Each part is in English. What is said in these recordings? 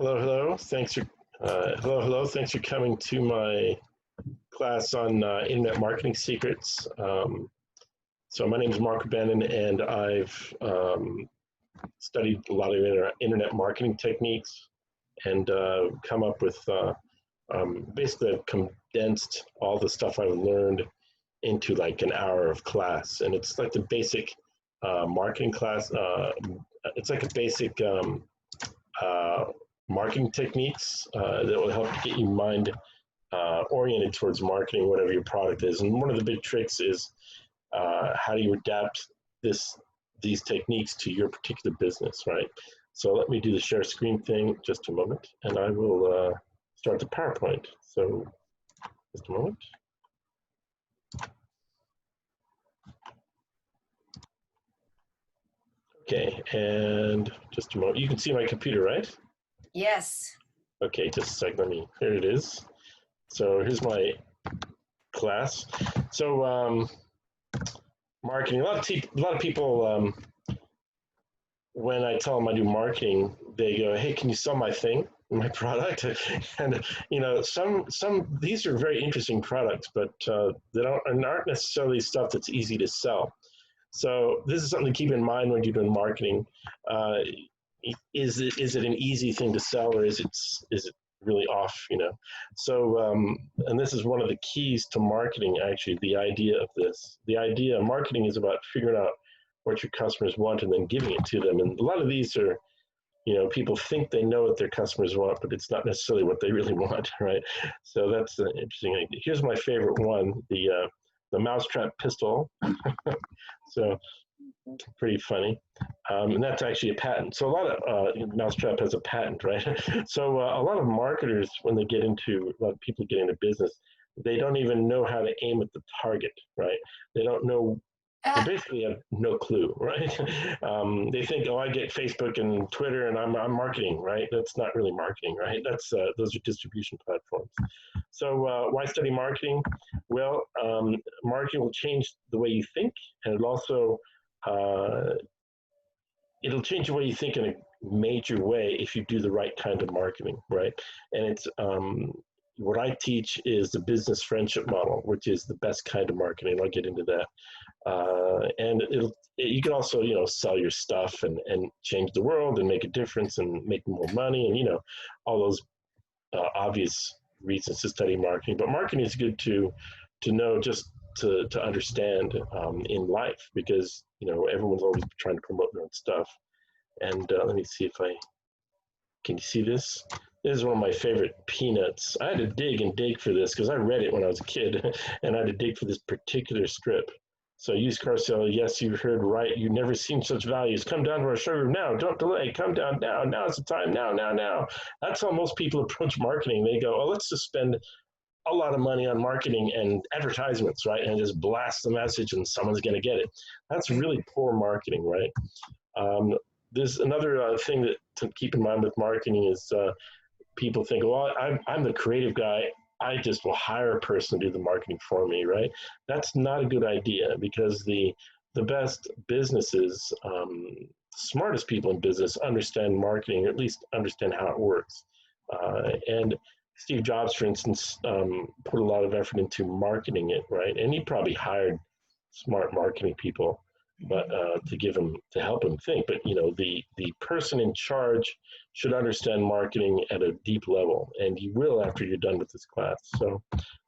Hello, hello. Thanks for coming to my class on internet marketing secrets. So my name is Mark Bannon, and I've studied a lot of internet marketing techniques and come up with basically I've condensed all the stuff I've learned into like an hour of class, and it's like the basic marketing class. It's like a basic marketing techniques that will help get you mind oriented towards marketing, whatever your product is. And one of the big tricks is how do you adapt these techniques to your particular business, right? So let me do the share screen thing just a moment, and I will start the PowerPoint. So just a moment. Okay, and just a moment. You can see my computer, right? Yes. Okay, just a second. Here it is. So here's my class. So marketing. A lot of people. When I tell them I do marketing, they go, "Hey, can you sell my thing, my product?" And some these are very interesting products, but they aren't necessarily stuff that's easy to sell. So this is something to keep in mind when you're doing marketing. Is it an easy thing to sell, or is it really off? So and this is one of the keys to marketing. Actually, the idea of marketing is about figuring out what your customers want and then giving it to them. And a lot of these are, people think they know what their customers want, but it's not necessarily what they really want, right? So that's an interesting idea. Here's my favorite one, the mousetrap pistol. So pretty funny. And that's actually a patent. So a lot of mousetrap has a patent, right? So a lot of marketers, when they get into, a lot of people get into business, they don't even know how to aim at the target, right? They don't know. They basically have no clue, right? They think, oh, I get Facebook and Twitter, and I'm marketing, right? That's not really marketing, right? That's those are distribution platforms. So why study marketing? Well, marketing will change the way you think, and it'll change the way you think in a major way if you do the right kind of marketing, right? And it's what I teach is the business friendship model, which is the best kind of marketing. I'll get into that. And you can also, sell your stuff and change the world and make a difference and make more money and, all those obvious reasons to study marketing. But marketing is good to know, just to understand in life, because, everyone's always trying to promote their own stuff. And let me see can you see this? This is one of my favorite peanuts. I had to dig and dig for this because I read it when I was a kid, and I had to dig for this particular strip. So used car seller, yes, you heard right. You've never seen such values. Come down to our showroom now. Don't delay. Come down now. Now is the time. Now. That's how most people approach marketing. They go, oh, let's just spend a lot of money on marketing and advertisements, right? And just blast the message and someone's going to get it. That's really poor marketing, right? There's another thing that to keep in mind with marketing is people think, well, I'm the creative guy. I just will hire a person to do the marketing for me, right? That's not a good idea, because the best businesses, smartest people in business understand marketing, or at least understand how it works. And Steve Jobs, for instance, put a lot of effort into marketing it, right? And he probably hired smart marketing people, but to help him think. But the person in charge should understand marketing at a deep level, and you will after you're done with this class. So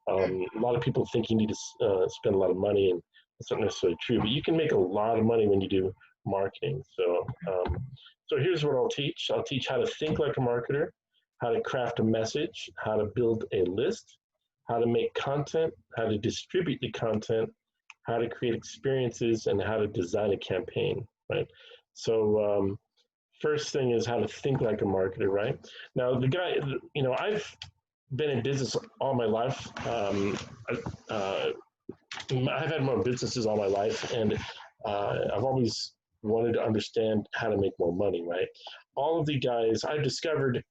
a lot of people think you need to spend a lot of money, and that's not necessarily true, but you can make a lot of money when you do marketing. So so here's what I'll teach. I'll teach how to think like a marketer, how to craft a message, how to build a list, how to make content, how to distribute the content, how to create experiences, and how to design a campaign, right? So first thing is how to think like a marketer, right? Now, the guy, I've been in business all my life. I've had more businesses all my life, and I've always wanted to understand how to make more money, right? All of the guys, I've discovered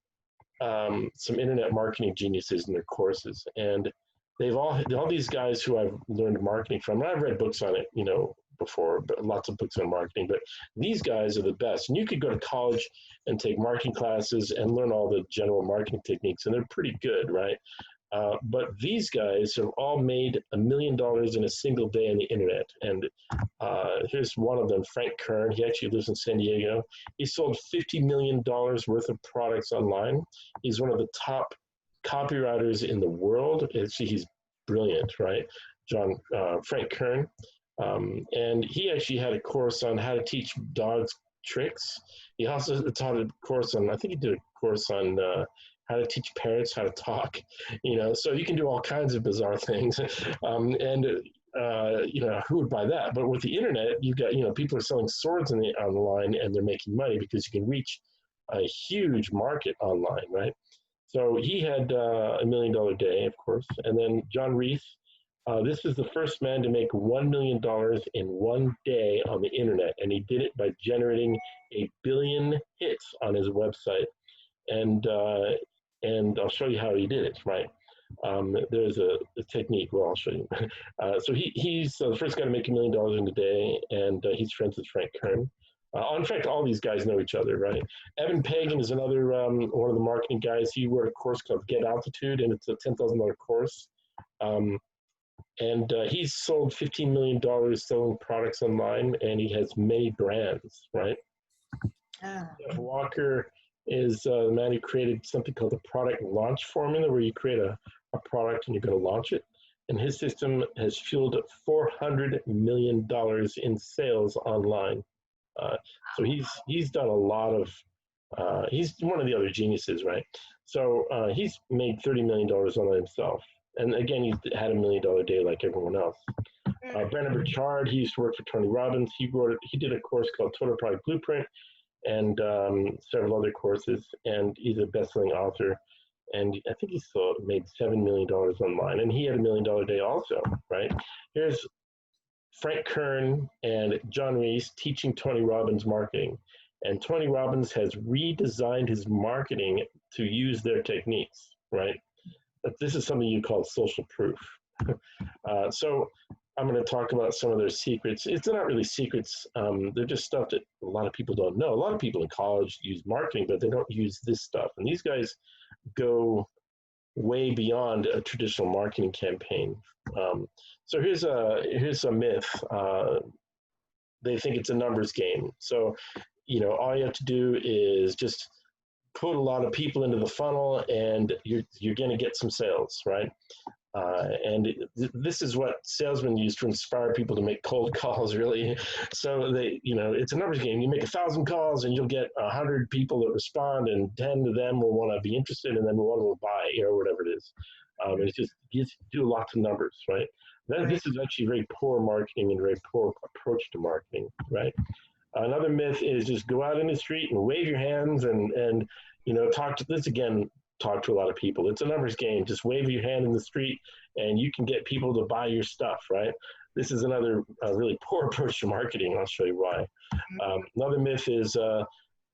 some internet marketing geniuses in their courses, and all these guys who I've learned marketing from, and I've read books on it, before, but lots of books on marketing. But these guys are the best. And you could go to college and take marketing classes and learn all the general marketing techniques, and they're pretty good, right? But these guys have all made $1 million in a single day on the internet. And here's one of them, Frank Kern. He actually lives in San Diego. He sold $50 million worth of products online. He's one of the top copywriters in the world. He's brilliant, right? Frank Kern. And he actually had a course on how to teach dogs tricks. He also taught a course on, I think he did a course on how to teach parrots how to talk, so you can do all kinds of bizarre things. Who would buy that? But with the internet, you've got, people are selling swords online and they're making money because you can reach a huge market online, right? So he had $1 million day, of course. And then John Reese, this is the first man to make $1 million in one day on the internet. And he did it by generating 1 billion hits on his website. And I'll show you how he did it, right? There's a technique. Well, I'll show you. So he's the first guy to make $1 million in a day, and he's friends with Frank Kern. In fact, all these guys know each other, right? Evan Pagan is another one of the marketing guys. He wrote a course called Get Altitude, and it's a $10,000 course. He's sold $15 million selling products online, and he has many brands, right? Jeff Walker is the man who created something called the product launch formula, where you create a product and you're going to launch it. And his system has fueled $400 million in sales online. So he's done a lot of, he's one of the other geniuses, right? So he's made $30 million online himself. And again, he's had $1 million day like everyone else. Brandon Burchard, he used to work for Tony Robbins. He did a course called Total Product Blueprint and several other courses. And he's a best-selling author. And I think he made $7 million online. And he had $1 million day also, right? Here's Frank Kern and John Reese teaching Tony Robbins marketing. And Tony Robbins has redesigned his marketing to use their techniques, right? But this is something you call social proof. So I'm going to talk about some of their secrets. It's not really secrets. They're just stuff that a lot of people don't know. A lot of people in college use marketing, but they don't use this stuff. And these guys go way beyond a traditional marketing campaign. So here's a myth. They think it's a numbers game. So, all you have to do is just put a lot of people into the funnel and you're going to get some sales, right? This is what salesmen use to inspire people to make cold calls, really. So it's a numbers game. You make 1,000 calls and you'll get 100 people that respond, and 10 of them will want to be interested, and then one will buy, whatever it is. It's just you do lots of numbers, right? This is actually very poor marketing and very poor approach to marketing, right? Another myth is just go out in the street and wave your hands and talk to a lot of people. It's a numbers game. Just wave your hand in the street and you can get people to buy your stuff, right? This is another really poor approach to marketing. I'll show you why. Another myth is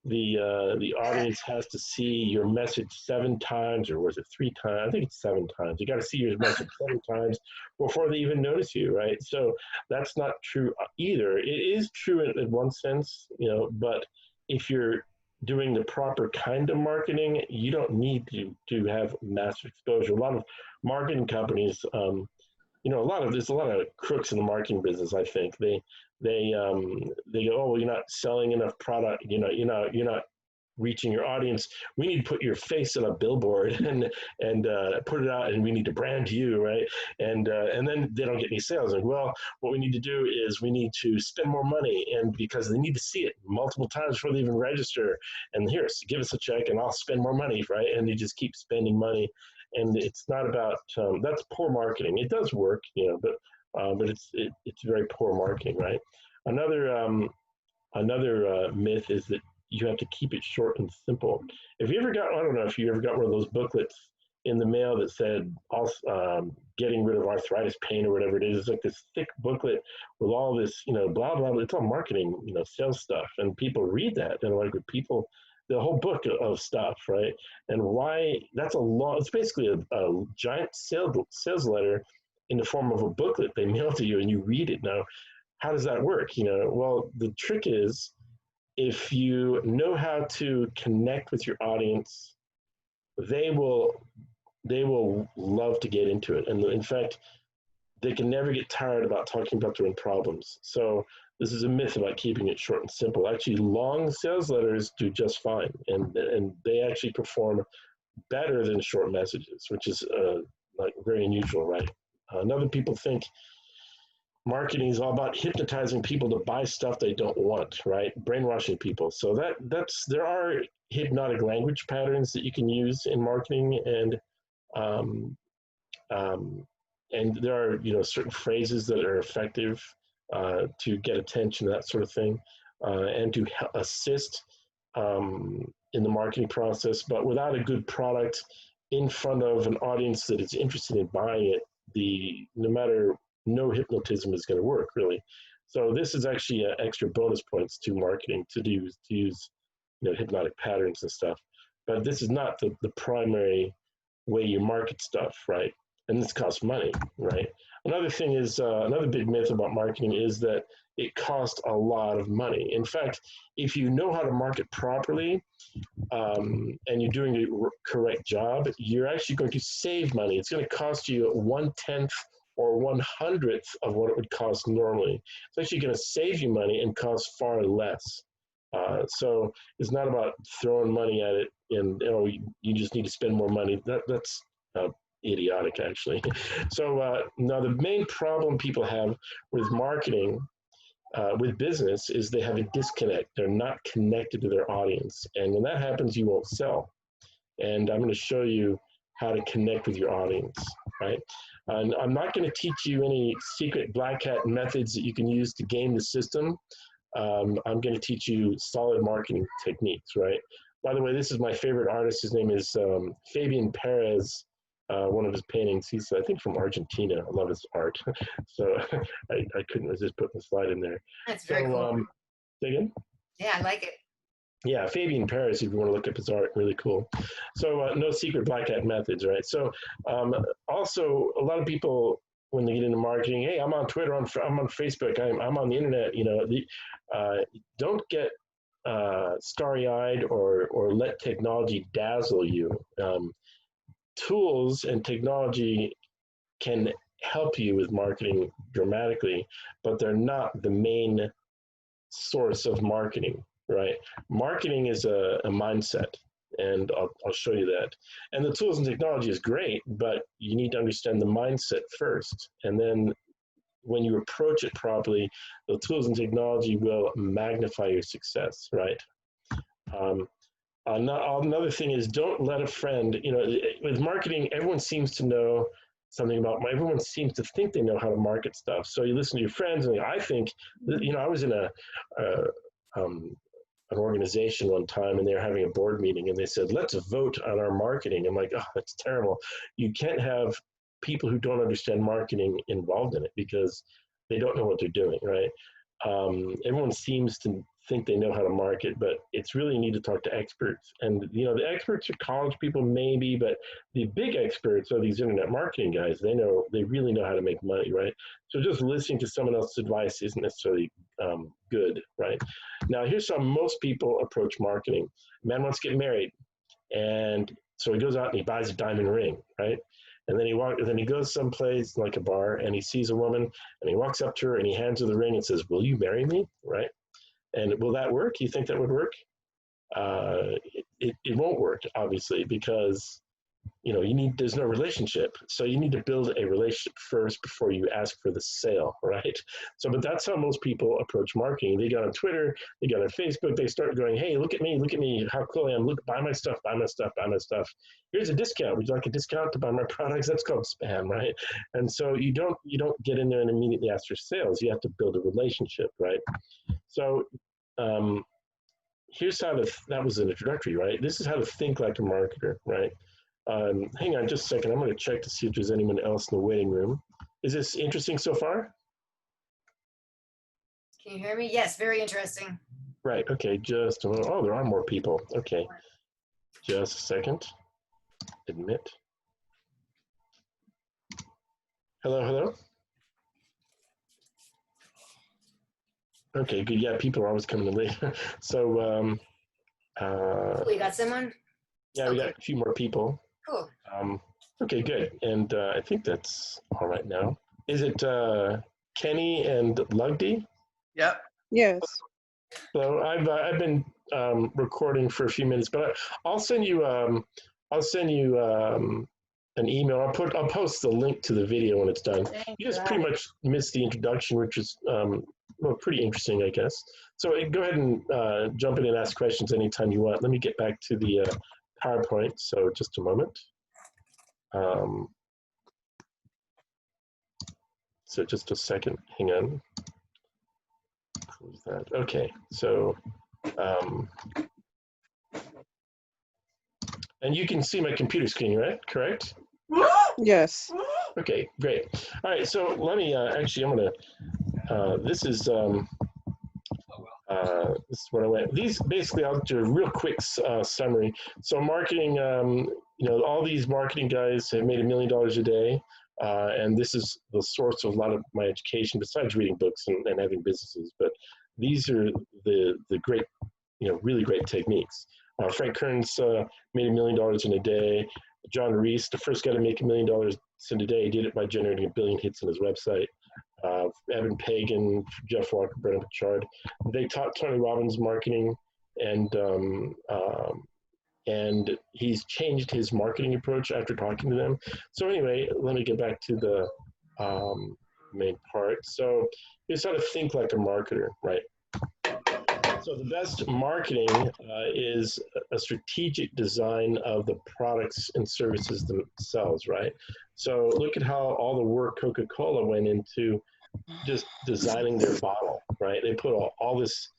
the audience has to see your message 7 times, or was it 3 times? I think it's 7 times. You got to see your message 7 times before they even notice you, right? So that's not true either. It is true in one sense, but if you're doing the proper kind of marketing, you don't need to have massive exposure. A lot of marketing companies, there's a lot of crooks in the marketing business. I think they go, oh, well, you're not selling enough product. You're not reaching your audience. We need to put your face on a billboard and put it out, and we need to brand you, right? And then they don't get any sales. And well, what we need to do is we need to spend more money, and because they need to see it multiple times before they even register. And here, so give us a check, and I'll spend more money, right? And they just keep spending money. And it's not about that's poor marketing. It does work, but it's very poor marketing, right? Another myth is that you have to keep it short and simple. I don't know if you ever got one of those booklets in the mail that said getting rid of arthritis pain or whatever it is. It's like this thick booklet with all this, blah, blah, blah. It's all marketing, sales stuff. And people read that. And like the whole book of stuff, right? And why it's basically a giant sales letter in the form of a booklet they mail to you and you read it. Now, how does that work? Well, the trick is if you know how to connect with your audience, they will love to get into it. And in fact, they can never get tired about talking about their own problems. So this is a myth about keeping it short and simple. Actually, long sales letters do just fine, and they actually perform better than short messages, which is like very unusual, right? Another people think marketing is all about hypnotizing people to buy stuff they don't want, right? Brainwashing people. So there are hypnotic language patterns that you can use in marketing, um, um, and there are certain phrases that are effective to get attention, that sort of thing, and to assist in the marketing process. But without a good product in front of an audience that is interested in buying it, no hypnotism is going to work, really. So this is actually extra bonus points to marketing to use hypnotic patterns and stuff. But this is not the primary way you market stuff, right? And this costs money, right? Another thing is, another big myth about marketing is that it costs a lot of money. In fact, if you know how to market properly, and you're doing the correct job, you're actually going to save money. It's going to cost you 1/10 or 1/100th of what it would cost normally. It's actually going to save you money and cost far less. So it's not about throwing money at it and you just need to spend more money. That's idiotic, actually. So now the main problem people have with marketing, with business, is they have a disconnect. They're not connected to their audience. And when that happens, you won't sell. And I'm going to show you how to connect with your audience, right? And I'm not going to teach you any secret black hat methods that you can use to game the system. I'm going to teach you solid marketing techniques, right? By the way, this is my favorite artist. His name is Fabian Perez. One of his paintings, he's, I think, from Argentina. I love his art. So I couldn't resist putting the slide in there. That's very cool. Say again? Yeah, I like it. Yeah, Fabian Perez, if you want to look up his art, really cool. So no secret black hat methods, right? So also, a lot of people, when they get into marketing, hey, I'm on Twitter, I'm on Facebook, I'm on the internet, don't get starry-eyed or let technology dazzle you. Tools and technology can help you with marketing dramatically, but they're not the main source of marketing, right? Marketing is a mindset, and I'll show you that. And the tools and technology is great, but you need to understand the mindset first. And then when you approach it properly, the tools and technology will magnify your success, right? Another thing is, don't let a friend, with marketing, everyone seems to know something about, everyone seems to think they know how to market stuff. So you listen to your friends and I think, I was in an organization one time and they were having a board meeting and they said, let's vote on our marketing. I'm like, oh, that's terrible. You can't have people who don't understand marketing involved in it because they don't know what they're doing, right? Everyone seems to think they know how to market, but it's really you need to talk to experts. And the experts are college people maybe, but the big experts are these internet marketing guys. They really know how to make money, right? So just listening to someone else's advice isn't necessarily good, right? Now here's how most people approach marketing. A man wants to get married, and so he goes out and he buys a diamond ring, right? And then he goes someplace like a bar and he sees a woman and he walks up to her and he hands her the ring and says, will you marry me? Right? And will that work? You think that would work? It won't work, obviously, because there's no relationship. So you need to build a relationship first before you ask for the sale, right? So, but that's how most people approach marketing. They get on Twitter, they get on Facebook, they start going, hey, look at me, how cool I am. Look, buy my stuff. Here's a discount. Would you like a discount to buy my products? That's called spam, right? And so you don't get in there and immediately ask for sales. You have to build a relationship, right? So here's how that was an introductory, right? This is how to think like a marketer, right? Hang on just a second. I'm going to check to see if there's anyone else in the waiting room. Is this interesting so far? Can you hear me? Yes, very interesting. Right. Okay. Just a moment. Oh, there are more people. Okay. Just a second. Admit. Hello. Okay, good. Yeah, people are always coming in late. So, We got someone? yeah, we got Okay, a few more people. cool. Um, okay, good. And I think that's all right now. Is it Kenny and Lugdy? Yep. Yes. So I've been recording for a few minutes, but I'll send you an email. I'll post the link to the video when it's done. You just pretty much missed the introduction, which is well, pretty interesting, I guess. So go ahead and jump in and ask questions anytime you want. Let me get back to the PowerPoint. So just a moment. So just a second. Hang on. Close that. Okay. So. And you can see my computer screen, right? Correct? Yes. Okay, great. All right, so let me actually, I'm gonna. This is what I went. These basically, I'll do a real quick summary. So marketing, all these marketing guys have made $1 million a day, and this is the source of a lot of my education, besides reading books and having businesses. But these are the great, really great techniques. Frank Kern's made $1 million in a day. John Reese, the first guy to make $1 million in a day, did it by generating 1 billion hits on his website. Evan Pagan, Jeff Walker, Brendan Burchard, they taught Tony Robbins marketing, and he's changed his marketing approach after talking to them. So anyway, let me get back to the main part. So here's how to think like a marketer, right? So the best marketing is a strategic design of the products and services themselves, right? So look at how all the work Coca-Cola went into just designing their bottle, right? They put all this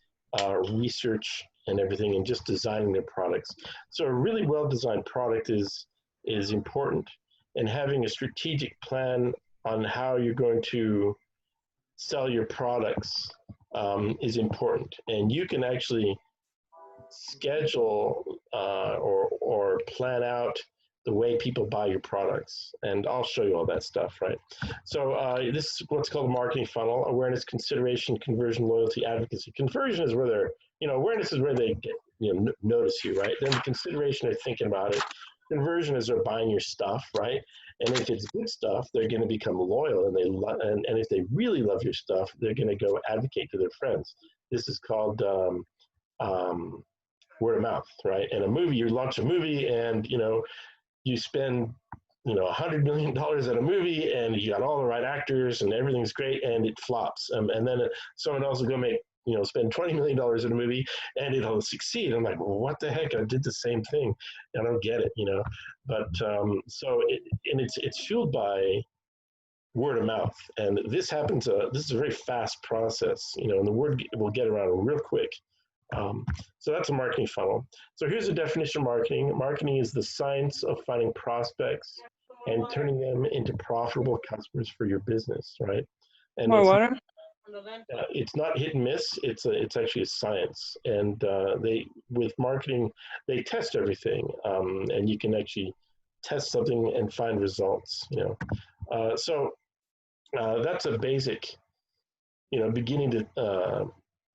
research and everything in just designing their products. So a really well-designed product is important, and having a strategic plan on how you're going to sell your products is important. And you can actually schedule or plan out the way people buy your products. And I'll show you all that stuff, right? So this is what's called a marketing funnel: awareness, consideration, conversion, loyalty, advocacy. Conversion is where they're, awareness is where they get, notice you, right? Then the consideration, they're thinking about it. Conversion is they're buying your stuff, right? And if it's good stuff, they're going to become loyal, and and if they really love your stuff, they're going to go advocate to their friends. This is called word of mouth, right? And a movie, you launch a movie, and you spend $100 million at a movie, and you got all the right actors, and everything's great, and it flops. And then someone else will go make spend $20 million in a movie, and it'll succeed. I'm like, well, what the heck? I did the same thing. I don't get it, But so it's fueled by word of mouth, and this happens. This is a very fast process, and the word will get around real quick. So that's a marketing funnel. So here's a definition of marketing. Marketing is the science of finding prospects and turning them into profitable customers for your business, right? And More water? it's not hit and miss. It's actually a science. And with marketing, they test everything, and you can actually test something and find results. So that's a basic, beginning to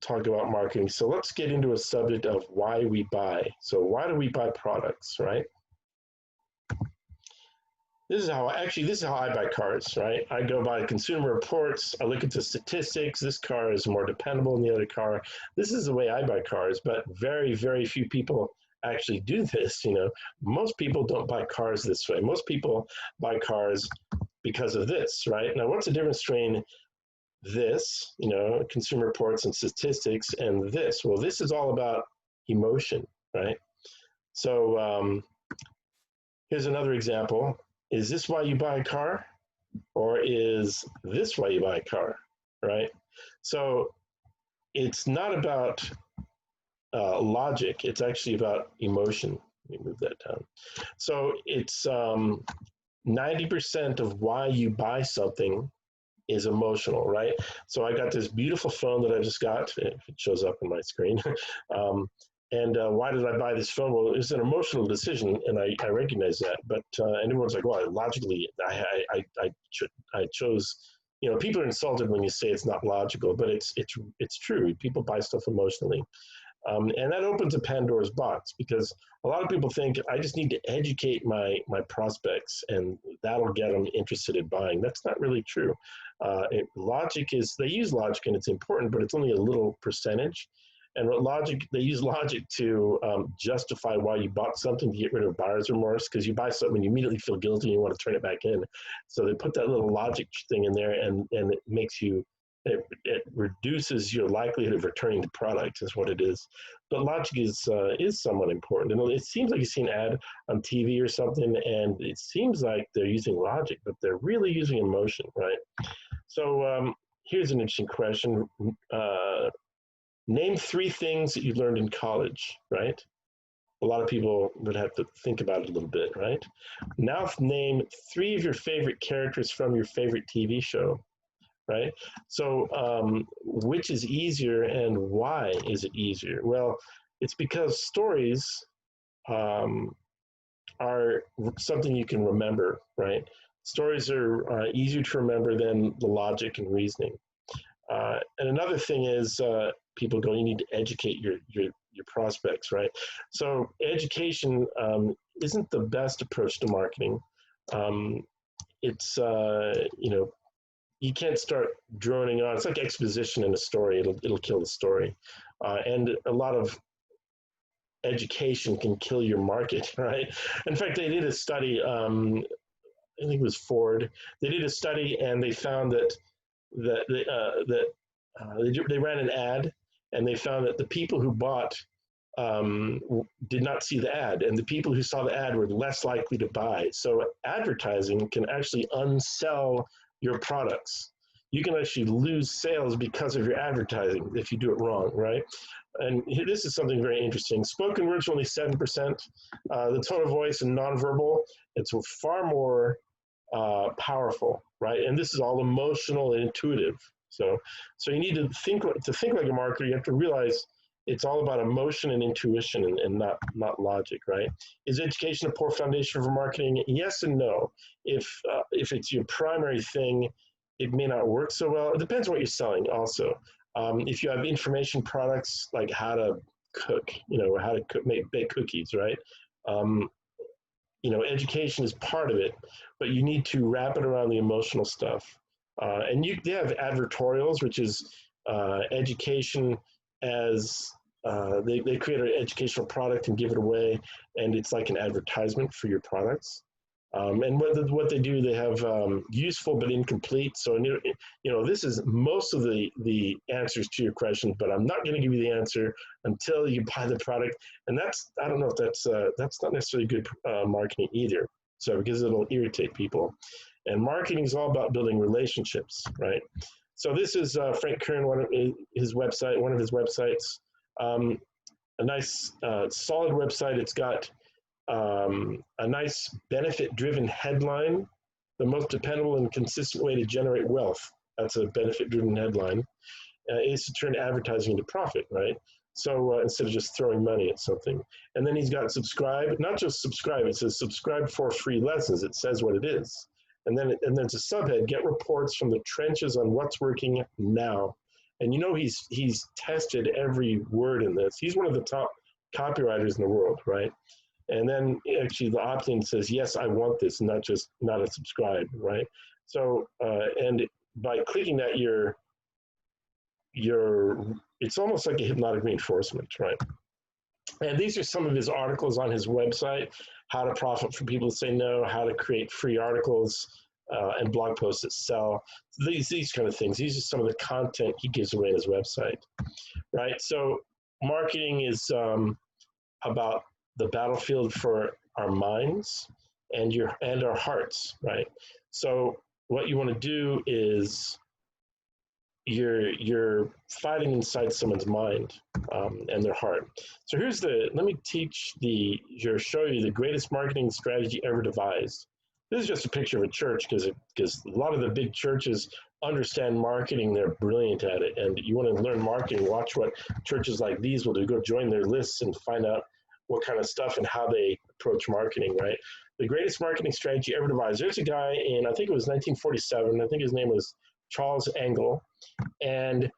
talk about marketing. So let's get into a subject of why we buy. So why do we buy products, right? This is how I buy cars, right? I go by consumer reports. I look at the statistics. This car is more dependable than the other car. This is the way I buy cars, but very, very few people actually do this. Most people don't buy cars this way. Most people buy cars because of this, right? Now, what's the difference between this, consumer reports and statistics, and this? Well, this is all about emotion, right? So here's another example. Is this why you buy a car, or is this why you buy a car, right? So it's not about logic. It's actually about emotion. Let me move that down. So it's 90% of why you buy something is emotional, right? So I got this beautiful phone that I just got. If it shows up on my screen. And why did I buy this phone? Well, it's an emotional decision, and I recognize that. But and everyone's like, well, logically, I chose you know, people are insulted when you say it's not logical, but it's true. People buy stuff emotionally. And that opens a Pandora's box because a lot of people think I just need to educate my prospects and that'll get them interested in buying. That's not really true. Logic is, they use logic and it's important, but it's only a little percentage. And they use logic to justify why you bought something, to get rid of buyer's remorse, because you buy something and you immediately feel guilty and you want to turn it back in. So they put that little logic thing in there and it makes you, it reduces your likelihood of returning the product is what it is. But logic is somewhat important. And it seems like you see an ad on TV or something, and it seems like they're using logic, but they're really using emotion, right? So here's an interesting question. Name 3 things that you learned in college, right? A lot of people would have to think about it a little bit, right? Now name 3 of your favorite characters from your favorite TV show. Right? So which is easier and why is it easier? Well, it's because stories are something you can remember, right? Stories are easier to remember than the logic and reasoning. And another thing is people go, you need to educate your prospects, right? So education isn't the best approach to marketing. It's, you know, you can't start droning on. It's like exposition in a story. It'll kill the story. And a lot of education can kill your market, right? In fact, they did a study, I think it was Ford. They did a study and they found that they ran an ad and they found that the people who bought did not see the ad, and the people who saw the ad were less likely to buy. So advertising can actually unsell your products. You can actually lose sales because of your advertising if you do it wrong, right? And this is something very interesting. Spoken words are only 7%. The tone of voice and nonverbal, it's far more powerful, right? And this is all emotional and intuitive. So you need to think like a marketer. You have to realize it's all about emotion and intuition and not logic, right? Is education a poor foundation for marketing? Yes and no. If it's your primary thing, it may not work so well. It depends what you're selling also. If you have information products like how to cook, you know, how to bake cookies, right? You know, education is part of it, but you need to wrap it around the emotional stuff. And they have advertorials, which is education as they create an educational product and give it away, and it's like an advertisement for your products. And what they do, they have useful but incomplete. So, you know, this is most of the answers to your question, but I'm not going to give you the answer until you buy the product. And I don't know if that's not necessarily good marketing either. So, because it'll irritate people. And marketing is all about building relationships, right? So this is Frank Kern, one of his websites. A nice, solid website. It's got a nice benefit-driven headline, the most dependable and consistent way to generate wealth. That's a benefit-driven headline. Is to turn advertising into profit, right? So instead of just throwing money at something. And then he's got subscribe, not just subscribe, it says subscribe for free lessons. It says what it is. And then it's a subhead, get reports from the trenches on what's working now. And you know he's tested every word in this. He's one of the top copywriters in the world, right? And then actually the opt-in says, yes, I want this, not a subscribe, right? So, and by clicking that, it's almost like a hypnotic reinforcement, right? And these are some of his articles on his website, how to profit from people that say no, how to create free articles and blog posts that sell. These kind of things. These are some of the content he gives away on his website, right? So marketing is about the battlefield for our minds and our hearts, right? So what you want to do is you're fighting inside someone's mind and their heart. So let me show you the greatest marketing strategy ever devised. This is just a picture of a church because a lot of the big churches understand marketing. They're brilliant at it. And you want to learn marketing, watch what churches like these will do. Go join their lists and find out what kind of stuff and how they approach marketing, right? The greatest marketing strategy ever devised. There's a guy in, I think it was 1947. I think his name was Charles Engel, and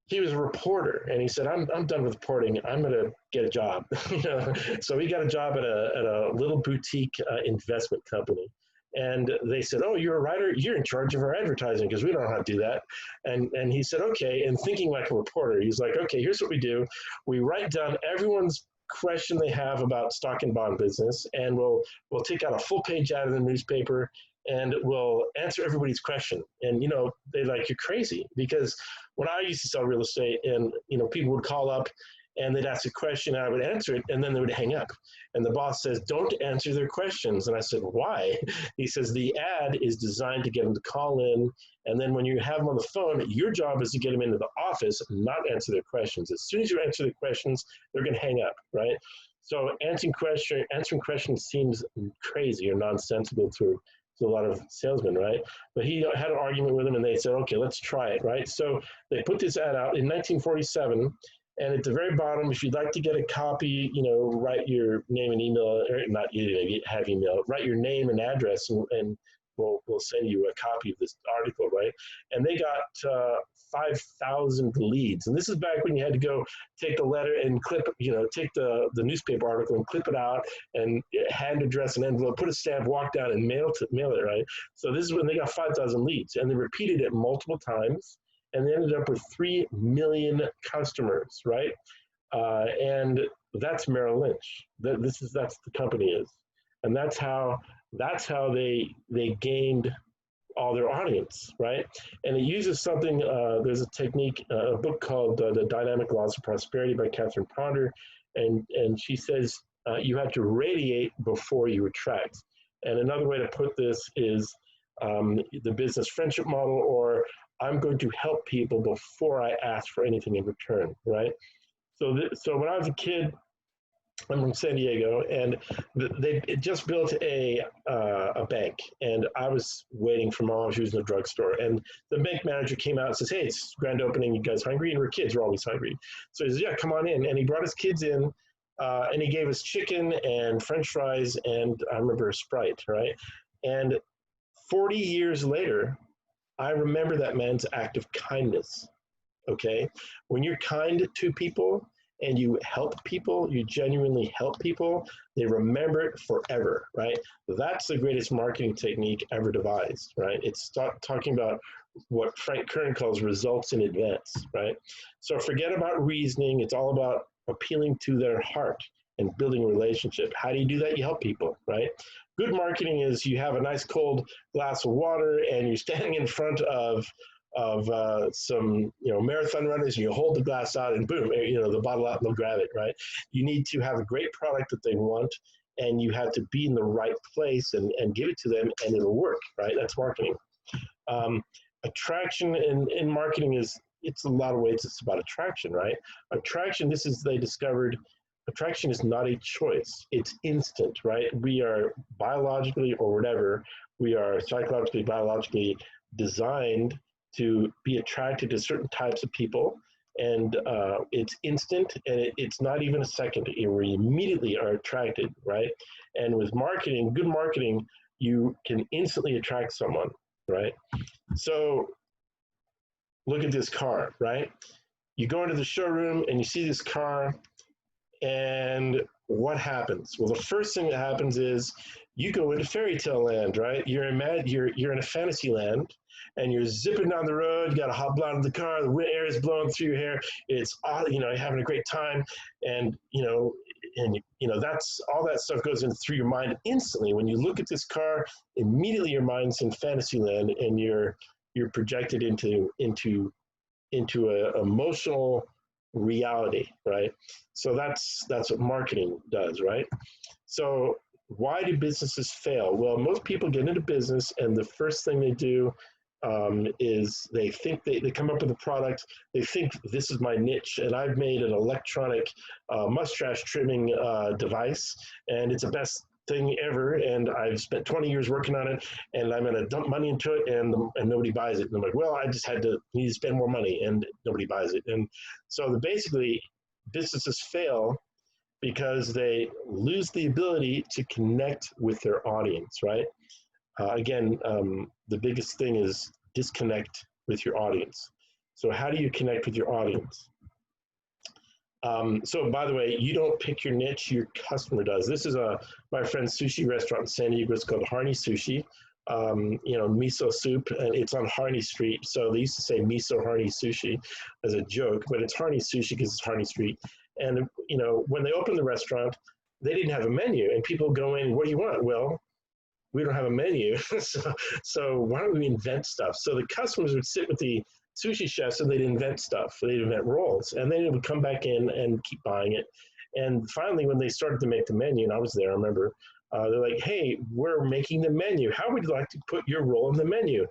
he was a reporter, and he said, I'm done with reporting. I'm going to get a job. So he got a job at a little boutique investment company. And they said, oh, you're a writer? You're in charge of our advertising because we don't know how to do that. And he said, okay. And thinking like a reporter, he's like, okay, here's what we do. We write down everyone's question they have about stock and bond business, and we'll take out a full page ad in the newspaper, and we'll answer everybody's question. And they're like, you're crazy, because when I used to sell real estate, and people would call up and they'd ask a question, and I would answer it, and then they would hang up. And the boss says, don't answer their questions. And I said, why? He says, the ad is designed to get them to call in, and then when you have them on the phone, your job is to get them into the office, not answer their questions. As soon as you answer their questions, they're going to hang up, right? So answering questions seems crazy or nonsensical to a lot of salesmen, right? But he had an argument with them, and they said, okay, let's try it, right? So they put this ad out in 1947, and at the very bottom, if you'd like to get a copy, write your name and email, or not have email, write your name and address, and we'll send you a copy of this article, right? And they got 5,000 leads. And this is back when you had to go take the letter and clip, take the newspaper article and clip it out and hand address an envelope, put a stamp, walk down and mail it, right? So this is when they got 5,000 leads, and they repeated it multiple times, and they ended up with 3 million customers, right? And that's Merrill Lynch. That's the company is, and that's how they gained all their audience, right? And it uses something. There's a technique, a book called The Dynamic Laws of Prosperity by Catherine Ponder, and she says you have to radiate before you attract. And another way to put this is the business friendship model, or I'm going to help people before I ask for anything in return, right? So when I was a kid, I'm from San Diego, and they just built a bank, and I was waiting for mom. She was in the drugstore, and the bank manager came out and says, hey, it's grand opening. You guys hungry? And we're kids. We're always hungry. So he says, yeah, come on in. And he brought his kids in, and he gave us chicken and French fries, and I remember a Sprite, right? And 40 years later, I remember that man's act of kindness, okay? When you're kind to people and you help people, you genuinely help people, they remember it forever, right? That's the greatest marketing technique ever devised, right? It's talking about what Frank Kern calls results in advance, right? So forget about reasoning. It's all about appealing to their heart and building a relationship. How do you do that? You help people, right? Good marketing is you have a nice cold glass of water and you're standing in front of some marathon runners, and you hold the glass out and boom, the bottle out and they'll grab it, right? You need to have a great product that they want, and you have to be in the right place and give it to them, and it'll work, right? That's marketing. Attraction in marketing it's a lot of ways it's about attraction, right? Attraction, they discovered attraction is not a choice. It's instant, right? We are biologically or whatever, we are psychologically, biologically designed to be attracted to certain types of people. And it's instant, and it's not even a second. We immediately are attracted, right? And with marketing, good marketing, you can instantly attract someone, right? So look at this car, right? You go into the showroom and you see this car, and what happens? Well, the first thing that happens is you go into fairy tale land, right? You're in a fantasy land, and you're zipping down the road. You got a hot blonde in the car. The air is blowing through your hair. It's you're having a great time, and that's all that stuff goes in through your mind instantly. When you look at this car, immediately your mind's in fantasy land, and you're projected into a emotional reality, right? So that's what marketing does, right? So why do businesses fail? Well, most people get into business, and the first thing they do is they think they come up with a product. They think this is my niche, and I've made an electronic mustache trimming device, and it's the best thing ever, and I've spent 20 years working on it, and I'm going to dump money into it, and nobody buys it. And I'm like, well, I just need to spend more money, and nobody buys it. And so basically, businesses fail because they lose the ability to connect with their audience, right? Again, the biggest thing is disconnect with your audience. So how do you connect with your audience? So by the way, you don't pick your niche, your customer does. This is my friend's sushi restaurant in San Diego. It's called Harney Sushi. Miso soup, and it's on Harney Street. So they used to say miso Harney Sushi as a joke, but it's Harney Sushi because it's Harney Street. And, when they opened the restaurant, they didn't have a menu, and people go in, what do you want? Well, we don't have a menu. so why don't we invent stuff? So the customers would sit with the sushi chefs and they'd invent stuff. They'd invent rolls, and then it would come back in and keep buying it. And finally, when they started to make the menu, and I was there, I remember, they're like, hey, we're making the menu. How would you like to put your roll in the menu?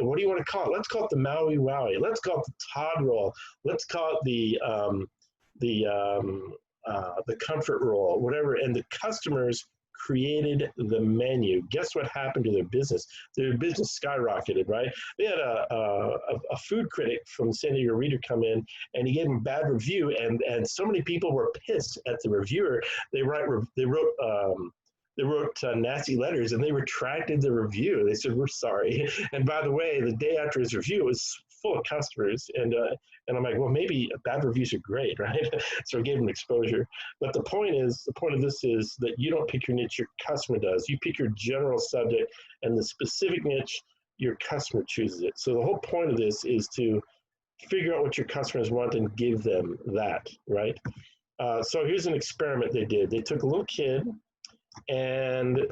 What do you want to call it? Let's call it the Maui Wowie. Let's call it the Todd roll. Let's call it the comfort roll, whatever. And the customers created the menu. Guess what happened to their business? Their business skyrocketed, right? They had a food critic from San Diego Reader come in, and he gave them a bad review, and so many people were pissed at the reviewer. They wrote nasty letters, and they retracted the review. They said, we're sorry. And by the way, the day after his review, it was full of customers. And I'm like, well, maybe bad reviews are great, right? So I gave them exposure. But the point of this is that you don't pick your niche, your customer does. You pick your general subject, and the specific niche, your customer chooses it. So the whole point of this is to figure out what your customers want and give them that, right? So here's an experiment they did. They took a little kid, and he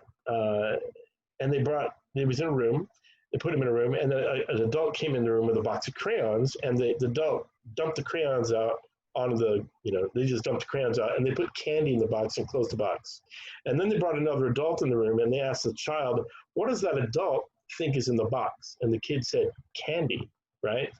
was in a room. They put him in a room, and an adult came in the room with a box of crayons, and the adult dumped the crayons out onto they just dumped the crayons out, and they put candy in the box and closed the box. And then they brought another adult in the room, and they asked the child, what does that adult think is in the box? And the kid said, candy, right?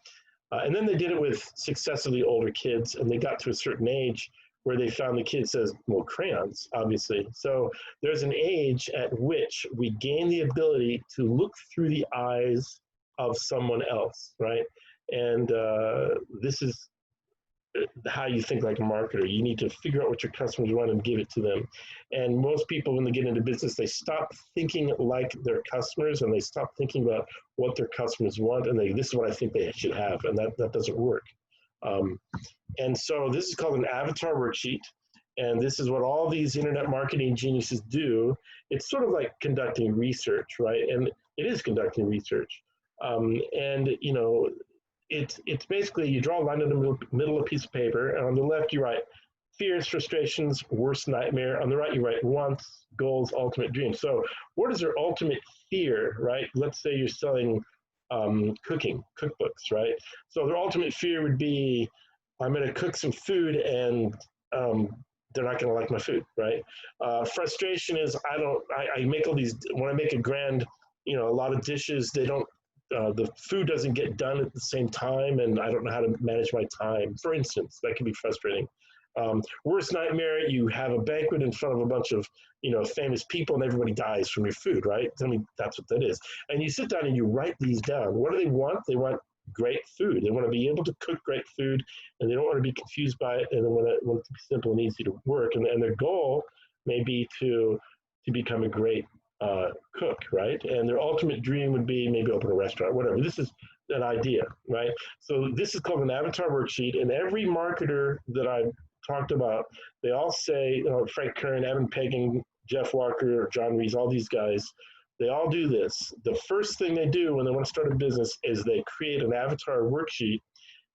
And then they did it with successively older kids, and they got to a certain age where they found the kid says, well, crayons, obviously. So there's an age at which we gain the ability to look through the eyes of someone else, right? And this is how you think like a marketer. You need to figure out what your customers want and give it to them. And most people, when they get into business, they stop thinking like their customers, and they stop thinking about what their customers want, and this is what I think they should have, and that doesn't work. And so this is called an avatar worksheet, and this is what all these internet marketing geniuses do. It's sort of like conducting research, right? And it is conducting research. It's basically you draw a line in the middle of a piece of paper, and on the left you write fears, frustrations, worst nightmare. On the right you write wants, goals, ultimate dreams. So what is their ultimate fear, right? Let's say you're selling cooking cookbooks, right? So their ultimate fear would be, I'm going to cook some food and they're not going to like my food, right? Frustration is I make all these, when I make a lot of dishes, the food doesn't get done at the same time, and I don't know how to manage my time. For instance, that can be frustrating. Worst nightmare, you have a banquet in front of a bunch of famous people, and everybody dies from your food, right? I mean, that's what that is. And you sit down and you write these down. What do they want? They want great food. They want to be able to cook great food, and they don't want to be confused by it, and they want it to be simple and easy to work. And their goal may be to become a great cook, right? And their ultimate dream would be maybe open a restaurant, whatever. This is an idea, right? So this is called an avatar worksheet, and every marketer that I've talked about, they all say, Frank Kern, Evan Pagan, Jeff Walker, John Rees, all these guys, they all do this. The first thing they do when they want to start a business is they create an avatar worksheet,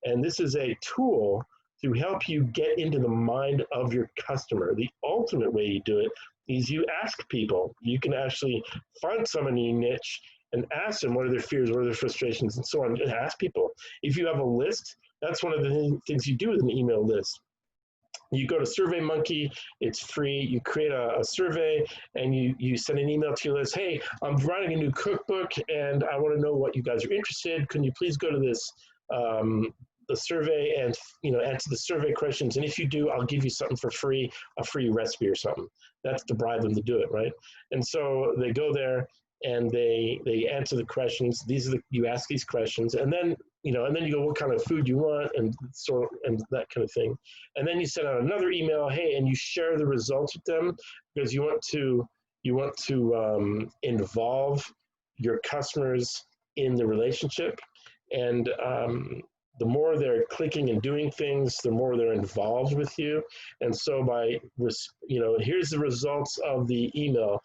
and this is a tool to help you get into the mind of your customer. The ultimate way you do it is you ask people. You can actually find someone in your niche and ask them what are their fears, what are their frustrations, and so on. And ask people. If you have a list, that's one of the things you do with an email list. You go to SurveyMonkey, it's free. You create a survey, and you send an email to your list. Hey, I'm writing a new cookbook, and I want to know what you guys are interested. Can you please go to this the survey and answer the survey questions? And if you do, I'll give you something for free, a free recipe or something. That's to bribe them to do it, right? And so they go there and they answer the questions. You ask these questions, and then you go, what kind of food you want, and that kind of thing. And then you send out another email, hey, and you share the results with them, because you want to involve your customers in the relationship. And the more they're clicking and doing things, the more they're involved with you. And so here's the results of the email.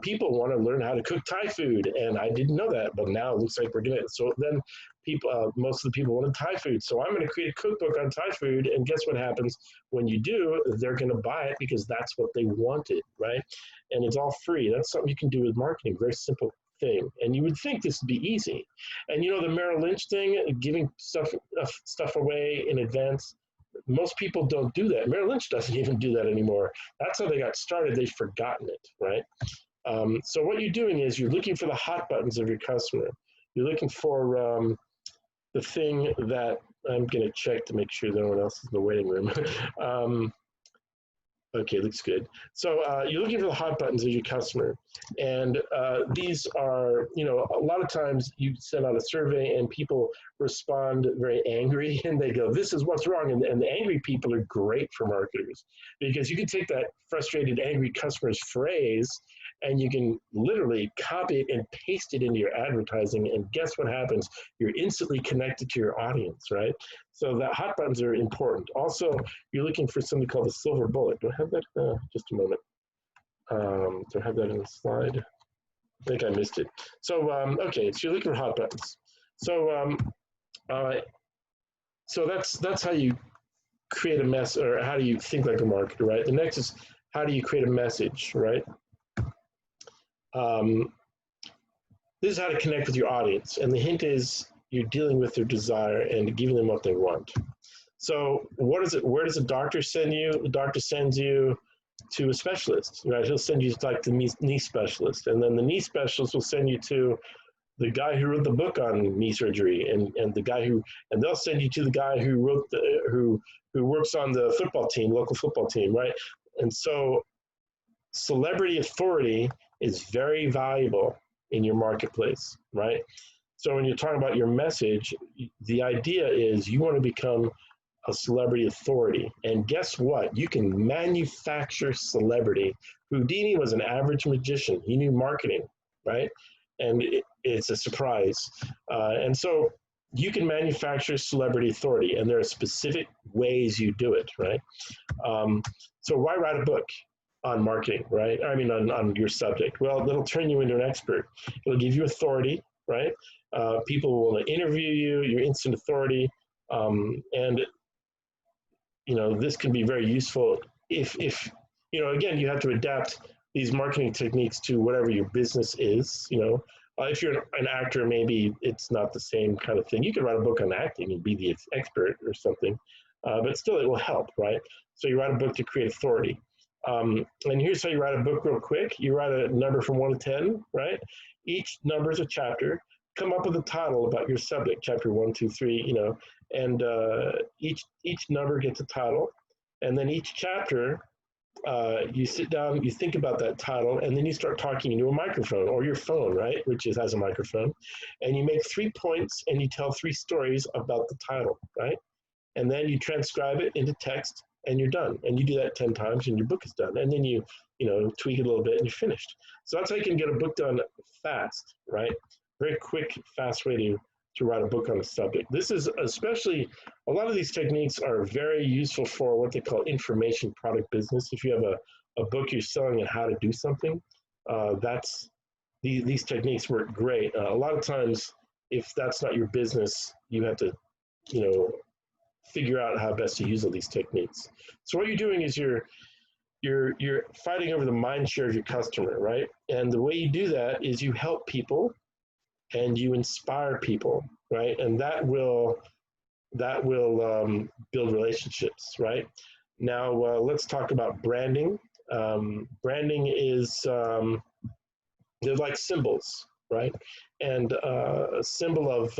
People want to learn how to cook Thai food, and I didn't know that, but now it looks like we're gonna. So then most of the people wanted Thai food. So I'm gonna create a cookbook on Thai food, and guess what happens when you do? They're gonna buy it because that's what they wanted, right? And it's all free. That's something you can do with marketing. Very simple thing. And you would think this would be easy. And the Merrill Lynch thing, giving stuff away in advance, most people don't do that. Merrill Lynch doesn't even do that anymore. That's how they got started. They've forgotten it, right? So what you're doing is you're looking for the hot buttons of your customer. You're looking for the thing that I'm going to check to make sure no one else is in the waiting room. Okay, looks good. So you're looking for the hot buttons of your customer. And these are, a lot of times you send out a survey and people respond very angry and they go, this is what's wrong. And the angry people are great for marketers because you can take that frustrated, angry customer's phrase and you can literally copy it and paste it into your advertising. And guess what happens? You're instantly connected to your audience, right? So the hot buttons are important. Also, you're looking for something called the silver bullet. Do I have that? Just a moment. Do I have that in the slide? I think I missed it. So, okay, so you're looking for hot buttons. So, so that's how you create a mess, or how do you think like a marketer, right? The next is how do you create a message, right? This is how to connect with your audience. And the hint is you're dealing with their desire and giving them what they want. So what is it? Where does the doctor send you? The doctor sends you to a specialist, right? He'll send you to like the knee specialist. And then the knee specialist will send you to the guy who wrote the book on knee surgery and the guy and they'll send you to the guy who wrote who works on the football team, local football team, right? And so celebrity authority is very valuable in your marketplace, right? So when you're talking about your message, the idea is you want to become a celebrity authority. And guess what? You can manufacture celebrity. Houdini was an average magician. He knew marketing, right? And it's a surprise. And so you can manufacture celebrity authority, and there are specific ways you do it, right? So why write a book on marketing, right? I mean, on your subject. Well, it'll turn you into an expert. It'll give you authority, right? People will interview you, your instant authority, and this can be very useful if again, you have to adapt these marketing techniques to whatever your business is. If you're an actor, maybe it's not the same kind of thing. You could write a book on acting and be the expert or something, but still it will help, right? So you write a book to create authority. And here's how you write a book real quick. You write a number from 1 to 10, right? Each number is a chapter. Come up with a title about your subject, chapter 1, 2, 3, and each number gets a title. And then each chapter, you sit down, you think about that title, and then you start talking into a microphone or your phone, right? Which has a microphone. And you make 3 points and you tell 3 stories about the title, right? And then you transcribe it into text and you're done. And you do that 10 times and your book is done. And then you tweak it a little bit and you're finished. So that's how you can get a book done fast, right? Very quick, fast way to write a book on a subject. This is especially, a lot of these techniques are very useful for what they call information product business. If you have a book you're selling and how to do something, these techniques work great. A lot of times, if that's not your business, you have to, figure out how best to use all these techniques. So what you're doing is you're fighting over the mind share of your customer, right? And the way you do that is you help people and you inspire people, right? And that will build relationships, right? Now let's talk about branding. Branding is they're like symbols, right? And a symbol of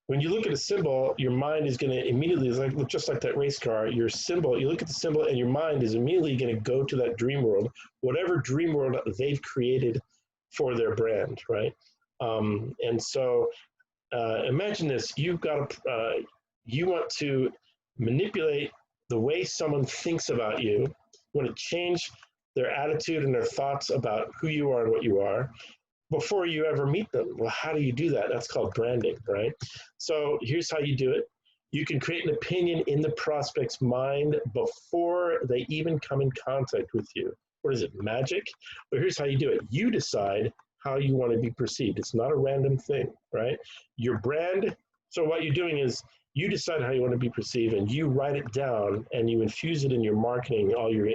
when you look at a symbol, your mind is going to immediately, just like that race car, your symbol, you look at the symbol and your mind is immediately going to go to that dream world, whatever dream world they've created for their brand, right? And so imagine this, you want to manipulate the way someone thinks about you, you want to change their attitude and their thoughts about who you are and what you are. before you ever meet them. Well, how do you do that? That's called branding, right? So here's how you do it. You can create an opinion in the prospect's mind before they even come in contact with you. What is it, magic? But here's how you do it. You decide how you want to be perceived. It's not a random thing, right? Your brand, so what you're doing is you decide how you want to be perceived and you write it down and you infuse it in your marketing, all your,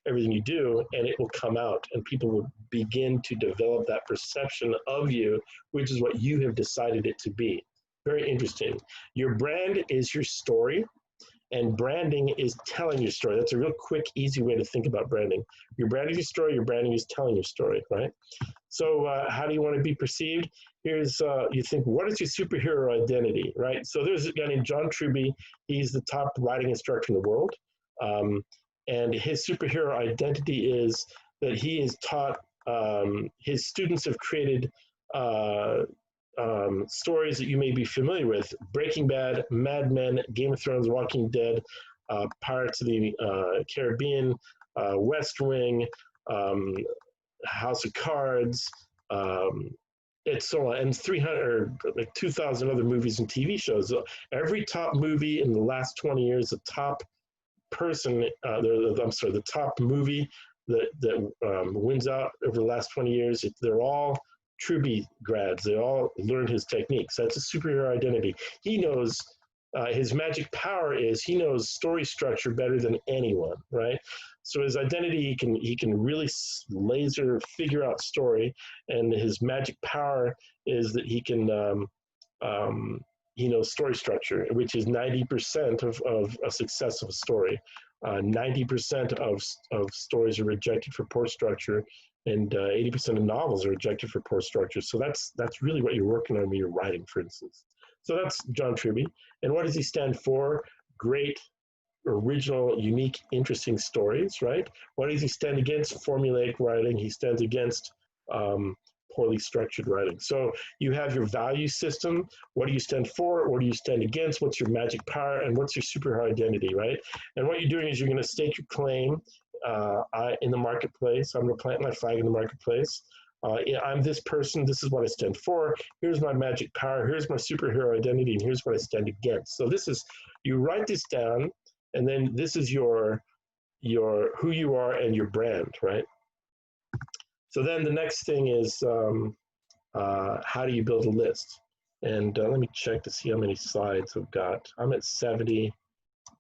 everything you do, and it will come out and people will begin to develop that perception of you, which is what you have decided it to be. Very interesting. Your brand is your story, and branding is telling your story. That's a real quick, easy way to think about branding. Your brand is your story, your branding is telling your story, right? So how do you want to be perceived? Here's, you think, what is your superhero identity, right? So there's a guy named John Truby. He's the top writing instructor in the world. And his superhero identity is that he is taught, his students have created stories that you may be familiar with: Breaking Bad, Mad Men, Game of Thrones, Walking Dead, Pirates of the Caribbean, West Wing, House of Cards, it's so on, and 300 or like 2,000 other movies and TV shows. Every top movie in the last 20 years, the top person, the top movie that wins out over the last 20 years, they're all Truby grads. They all learned his techniques. That's a superhero identity. He knows, his magic power is he knows story structure better than anyone, right? So his identity, he can really laser figure out story, and his magic power is that he knows story structure, which is 90% of a success of a story. 90% of stories are rejected for poor structure, and 80% of novels are rejected for poor structure. So that's really what you're working on when you're writing, for instance. So that's John Truby. And what does he stand for? Great, original, unique, interesting stories, right? What does he stand against? Formulaic writing. He stands against poorly structured writing. So you have your value system. What do you stand for? What do you stand against? What's your magic power? And what's your superhero identity, right? And what you're doing is you're going to stake your claim in the marketplace. I'm going to plant my flag in the marketplace. I'm this person. This is what I stand for. Here's my magic power. Here's my superhero identity. And here's what I stand against. So this is, you write this down, and then this is your who you are and your brand, right? So then the next thing is how do you build a list? And let me check to see how many slides I've got. I'm at 70,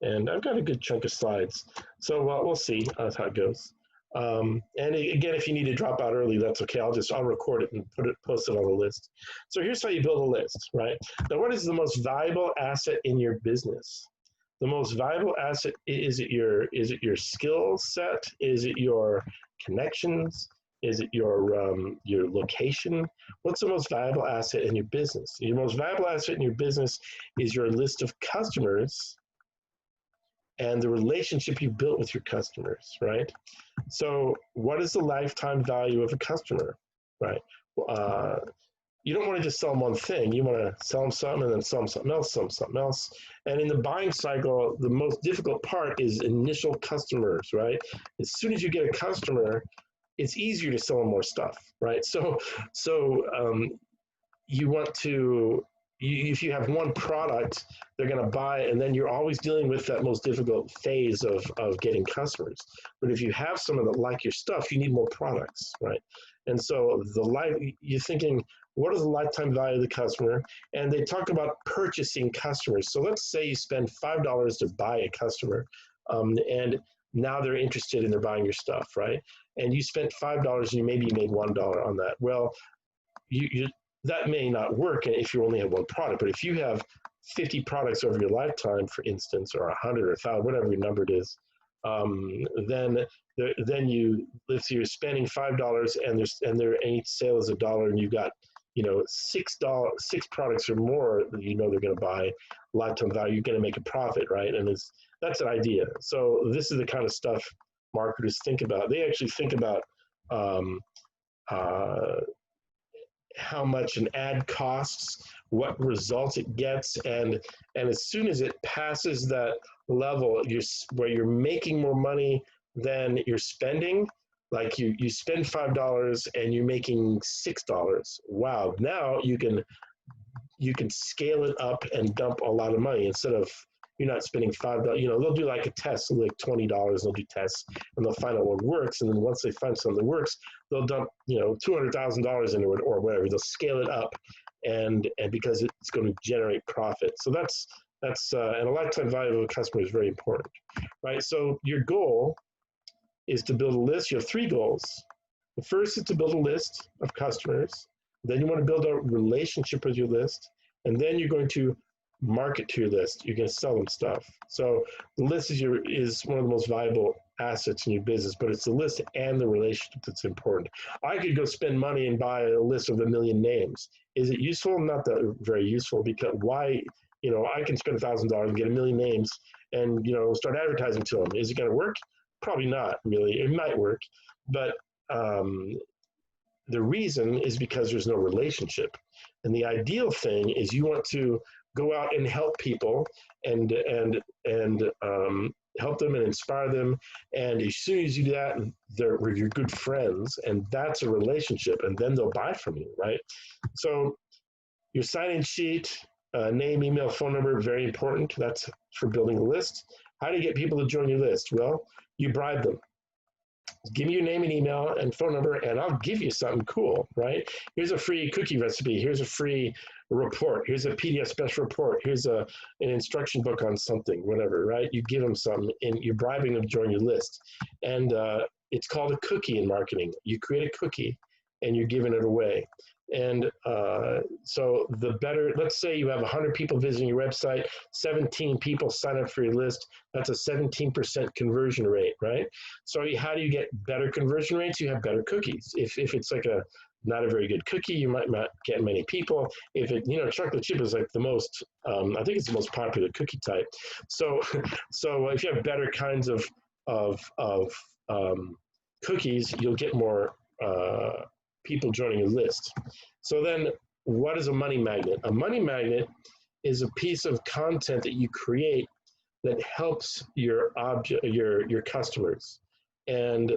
and I've got a good chunk of slides. So we'll see how it goes. And again, if you need to drop out early, that's okay. I'll record it and post it on the list. So here's how you build a list, right? Now, what is the most valuable asset in your business? The most valuable asset, is it your skill set? Is it your connections? Is it your location? What's the most valuable asset in your business? Your most valuable asset in your business is your list of customers and the relationship you built with your customers, right? So what is the lifetime value of a customer, right? You don't want to just sell them one thing. You want to sell them something and then sell them something else, sell them something else. And in the buying cycle, the most difficult part is initial customers, right? As soon as you get a customer, it's easier to sell them more stuff, right? So you want to, if you have one product, they're going to buy, and then you're always dealing with that most difficult phase of getting customers. But if you have someone that like your stuff, you need more products, right? And so you're thinking, what is the lifetime value of the customer? And they talk about purchasing customers. So let's say you spend $5 to buy a customer, and now they're interested and they're buying your stuff, right? And you spent $5 and maybe you made $1 on that. Well, that may not work if you only have one product, but if you have 50 products over your lifetime, for instance, or 100 or 1,000, whatever your number it is, then if you're spending $5 and their each sale is $1, and you've got six products or more that they're going to buy, lifetime value, you're going to make a profit, right? And that's an idea. So this is the kind of stuff marketers think about. They actually think about how much an ad costs, what results it gets, and as soon as it passes that level where you're making more money than you're spending, like you spend $5 and you're making $6. Wow, now you can scale it up and dump a lot of money instead of you're not spending $5. You know, they'll do like a test, so like $20. They'll do tests and they'll find out what works, and then once they find something that works, they'll dump $200,000 into it or whatever. They'll scale it up, and because it's going to generate profit. So that's and a lifetime value of a customer is very important, right? So your goal is to build a list. You have 3 goals. The first is to build a list of customers. Then you want to build a relationship with your list, and then you're going to market to your list. You're going to sell them stuff. So the list is one of the most valuable assets in your business, but it's the list and the relationship that's important. I could go spend money and buy a list of 1 million names. Is it useful? Not that very useful, because why? I can spend $1,000 and get 1 million names and, start advertising to them. Is it going to work? Probably not really. It might work, but the reason is because there's no relationship. And the ideal thing is you want to go out and help people and help them and inspire them. And as soon as you do that, they're your good friends, and that's a relationship, and then they'll buy from you, right? So your sign-in sheet, name, email, phone number, very important. That's for building a list. How do you get people to join your list? Well, you bribe them. Give me your name and email and phone number, and I'll give you something cool, right? Here's a free cookie recipe. Here's a free report. Here's a PDF special report. Here's an instruction book on something, whatever, right? You give them something, and you're bribing them to join your list. And it's called a cookie in marketing. You create a cookie, and you're giving it away. And so the better, let's say you have 100 people visiting your website, 17 people sign up for your list. That's a 17% conversion rate, right? So how do you get better conversion rates? You have better cookies. If it's like not a very good cookie, you might not get many people. If chocolate chip is like the most, I think it's the most popular cookie type. So if you have better kinds of cookies, you'll get more people joining your list. So then what is a money magnet? A money magnet is a piece of content that you create that helps your customers. And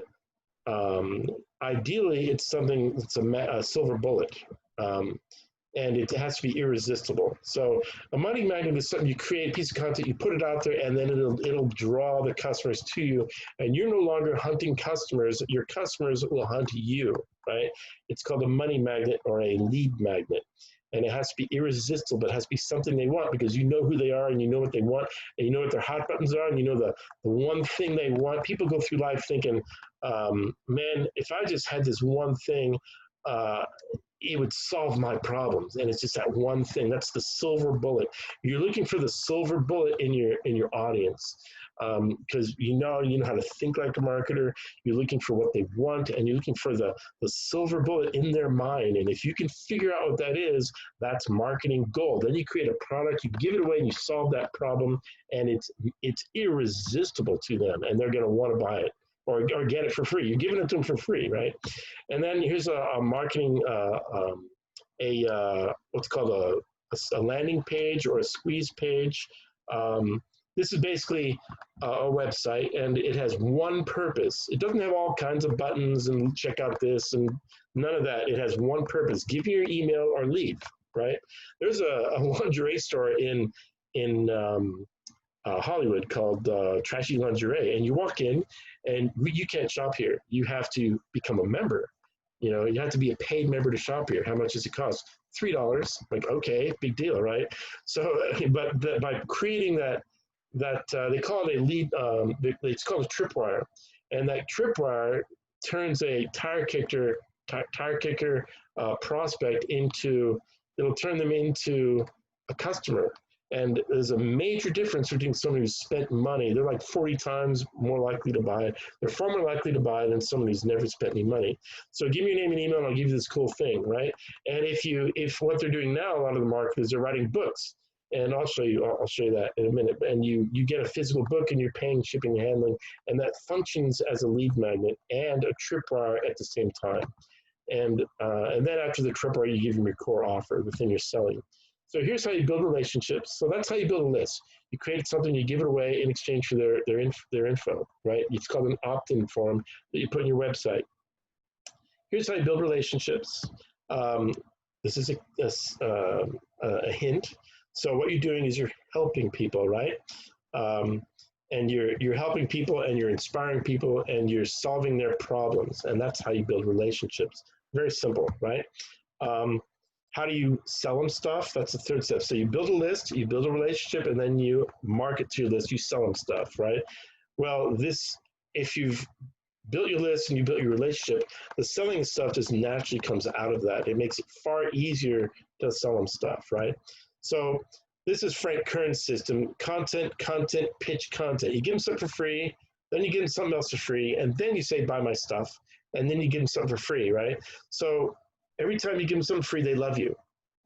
ideally, it's something that's a silver bullet. And it has to be irresistible. So a money magnet is something you create, a piece of content, you put it out there, and then it'll draw the customers to you. And you're no longer hunting customers, your customers will hunt you, right? It's called a money magnet or a lead magnet. And it has to be irresistible, but it has to be something they want, because you know who they are and you know what they want and you know what their hot buttons are and you know the one thing they want. People go through life thinking, man, if I just had this one thing, it would solve my problems. And it's just that one thing. That's the silver bullet. You're looking for the silver bullet in your audience, because you know how to think like a marketer. You're looking for what they want, and you're looking for the silver bullet in their mind. And if you can figure out what that is, that's marketing gold. Then you create a product, you give it away, and you solve that problem, and it's irresistible to them, and they're going to want to buy it. Or get it for free. You're giving it to them for free, right? And then here's a marketing, what's called a landing page or a squeeze page. This is basically a website, and it has one purpose. It doesn't have all kinds of buttons and check out this and none of that. It has one purpose: give me your email or leave, right? There's a lingerie store in Hollywood called Trashy Lingerie, and you walk in and you can't shop here. You have to become a member. You have to be a paid member to shop here. How much does it cost? $3. Like, okay, big deal, right? So, but by creating that they call it a lead, it's called a tripwire, and that tripwire turns a tire kicker prospect it'll turn them into a customer. And there's a major difference between somebody who's spent money. They're like 40 times more likely to buy. They're far more likely to buy than somebody who's never spent any money. So give me your name and email, and I'll give you this cool thing, right? And if what they're doing now, a lot of the marketers are writing books. And I'll show you that in a minute. And you get a physical book, and you're paying shipping and handling, and that functions as a lead magnet and a tripwire at the same time. And then after the tripwire, you give them your core offer, the thing you're selling. So here's how you build relationships. So that's how you build a list. You create something, you give it away in exchange for their info, right? It's called an opt-in form that you put on your website. Here's how you build relationships. This is a hint. So what you're doing is you're helping people, right? And you're helping people, and you're inspiring people, and you're solving their problems, and that's how you build relationships. Very simple, right? How do you sell them stuff? That's the third step. So you build a list, you build a relationship, and then you market to your list. You sell them stuff, right? Well, if you've built your list and you built your relationship, the selling stuff just naturally comes out of that. It makes it far easier to sell them stuff, right? So this is Frank Kern's system: content, content, pitch, content. You give them something for free, then you give them something else for free, and then you say, buy my stuff, and then you give them something for free, right? So every time you give them something free, they love you.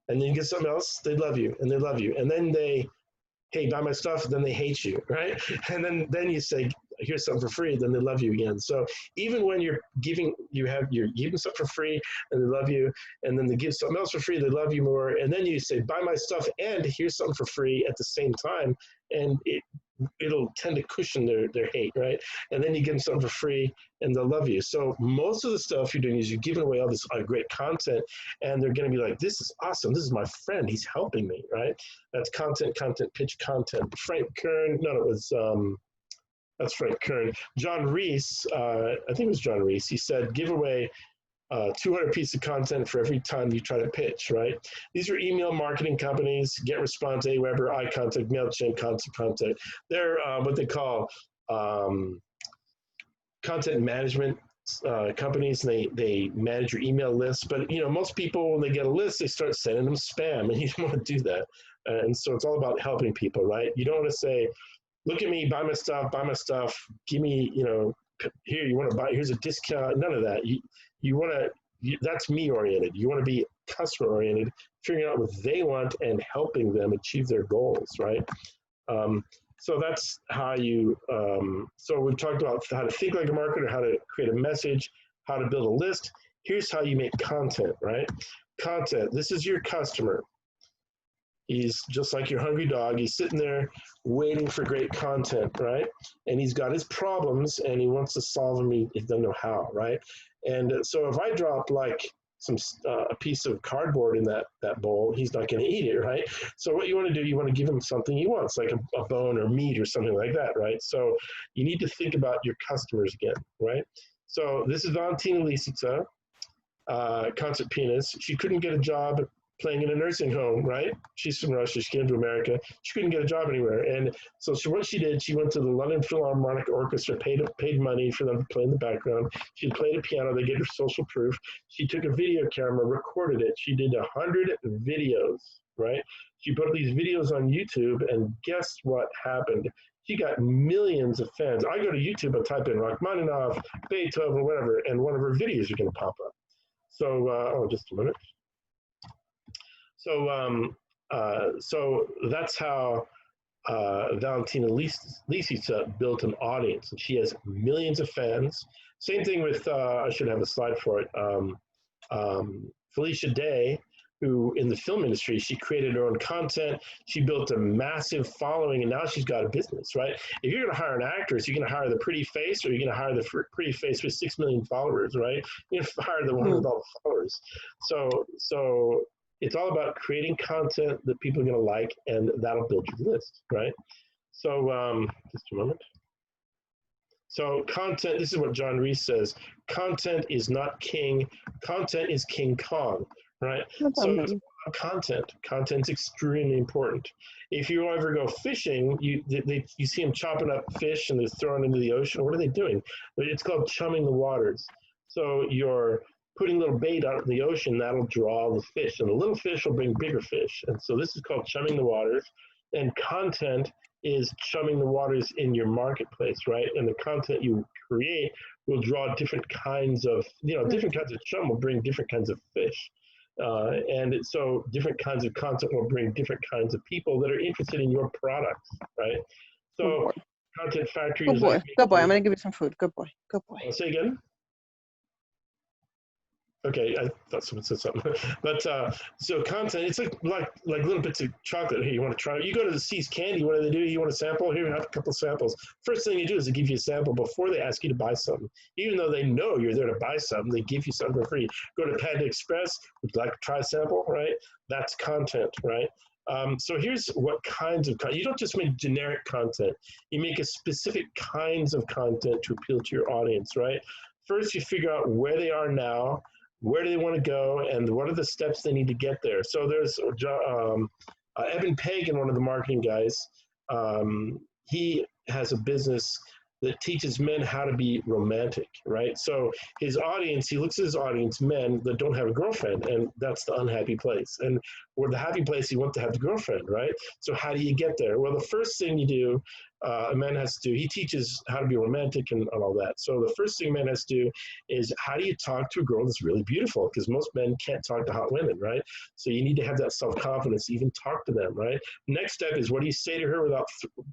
And then you get something else, they love you, and they love you. And then they, hey, buy my stuff, then they hate you, right? And then you say, here's something for free, then they love you again. So even when you're giving stuff for free and they love you, and then they give something else for free, they love you more. And then you say, buy my stuff and here's something for free at the same time. And it'll tend to cushion their hate, right? And then you give them something for free and they'll love you. So most of the stuff you're doing is you're giving away all this great content, and they're going to be like, this is awesome. This is my friend. He's helping me, right? That's content, content, pitch, content. Frank Kern, no, it was, that's Frank Kern. John Reese, I think it was John Reese, he said, give away 200 pieces of content for every time you try to pitch, right? These are email marketing companies: GetResponse, Aweber, iContact, MailChimp, Contact. They're what they call content management companies, and they manage your email list. But most people, when they get a list, they start sending them spam, and you don't want to do that. And so it's all about helping people, right? You don't want to say, look at me, buy my stuff, give me, here, you want to buy, here's a discount. None of that. You want to, that's me oriented. You want to be customer oriented, figuring out what they want and helping them achieve their goals, right? So that's how you, so we've talked about how to think like a marketer, how to create a message, how to build a list. Here's how you make content, right? Content, this is your customer. He's just like your hungry dog. He's sitting there waiting for great content, right? And he's got his problems and he wants to solve them. He doesn't know how, right? And so if I drop like a piece of cardboard in that bowl, he's not going to eat it, right? So what you want to do, you want to give him something he wants, like a bone or meat or something like that, right? So you need to think about your customers again, right? So this is Valentina Lisica, concert pianist. She couldn't get a job playing in a nursing home, right? She's from Russia. She came to America. She couldn't get a job anywhere. And so what she did, she went to the London Philharmonic Orchestra, paid money for them to play in the background. She played a piano. They gave her social proof. She took a video camera, recorded it. She did 100 videos, right? She put these videos on YouTube, and guess what happened? She got millions of fans. I go to YouTube and type in Rachmaninoff, Beethoven, whatever, and one of her videos are going to pop up. So, just a minute. So, so that's how Valentina Lisica built an audience, and she has millions of fans. Same thing with, I should have a slide for it, Felicia Day, who in the film industry, she created her own content. She built a massive following, and now she's got a business, right? If you're going to hire an actress, you're going to hire the pretty face, or you're going to hire the pretty face with 6 million followers, right? You're going to hire the one with all the followers. So it's all about creating content that people are going to like, and that'll build your list, right? So just a moment. So content, this is what John Reese says: content is not king, content is King Kong, right? So it's about content. Content's extremely important. If you ever go fishing, you see them chopping up fish and they're throwing into the ocean. What are they doing? It's called chumming the waters. So you're putting little bait out in the ocean, that'll draw the fish, and the little fish will bring bigger fish. And so this is called chumming the waters. And content is chumming the waters in your marketplace, right? And the content you create will draw different kinds of, different kinds of chum will bring different kinds of fish. And so different kinds of content will bring different kinds of people that are interested in your products, right? So content factory is like, good boy. I'm going to give you some food. Good boy. Good boy. Say again? Okay, I thought someone said something, but so content, it's like little bits of chocolate. Hey, you want to try? You go to the C's Candy. What do they do? You want a sample? Here, have a couple samples. First thing you do is they give you a sample before they ask you to buy something. Even though they know you're there to buy something, they give you something for free. Go to Panda Express. Would you like to try a sample? Right? That's content, right? So here's what kinds of content. You don't just make generic content. You make a specific kinds of content to appeal to your audience, right? First, you figure out where they are now, where do they want to go, and what are the steps they need to get there. So there's Evan Pagan, one of the marketing guys. He has a business that teaches men how to be romantic, right? So his audience, he looks at his audience, men that don't have a girlfriend, and that's the unhappy place. And where the happy place, you want to have the girlfriend, right? So how do you get there? Well, the first thing you do, a man has to do, he teaches how to be romantic and all that. So the first thing a man has to do is how do you talk to a girl that's really beautiful? Because most men can't talk to hot women, right? So you need to have that self-confidence to even talk to them, right? Next step is what do you say to her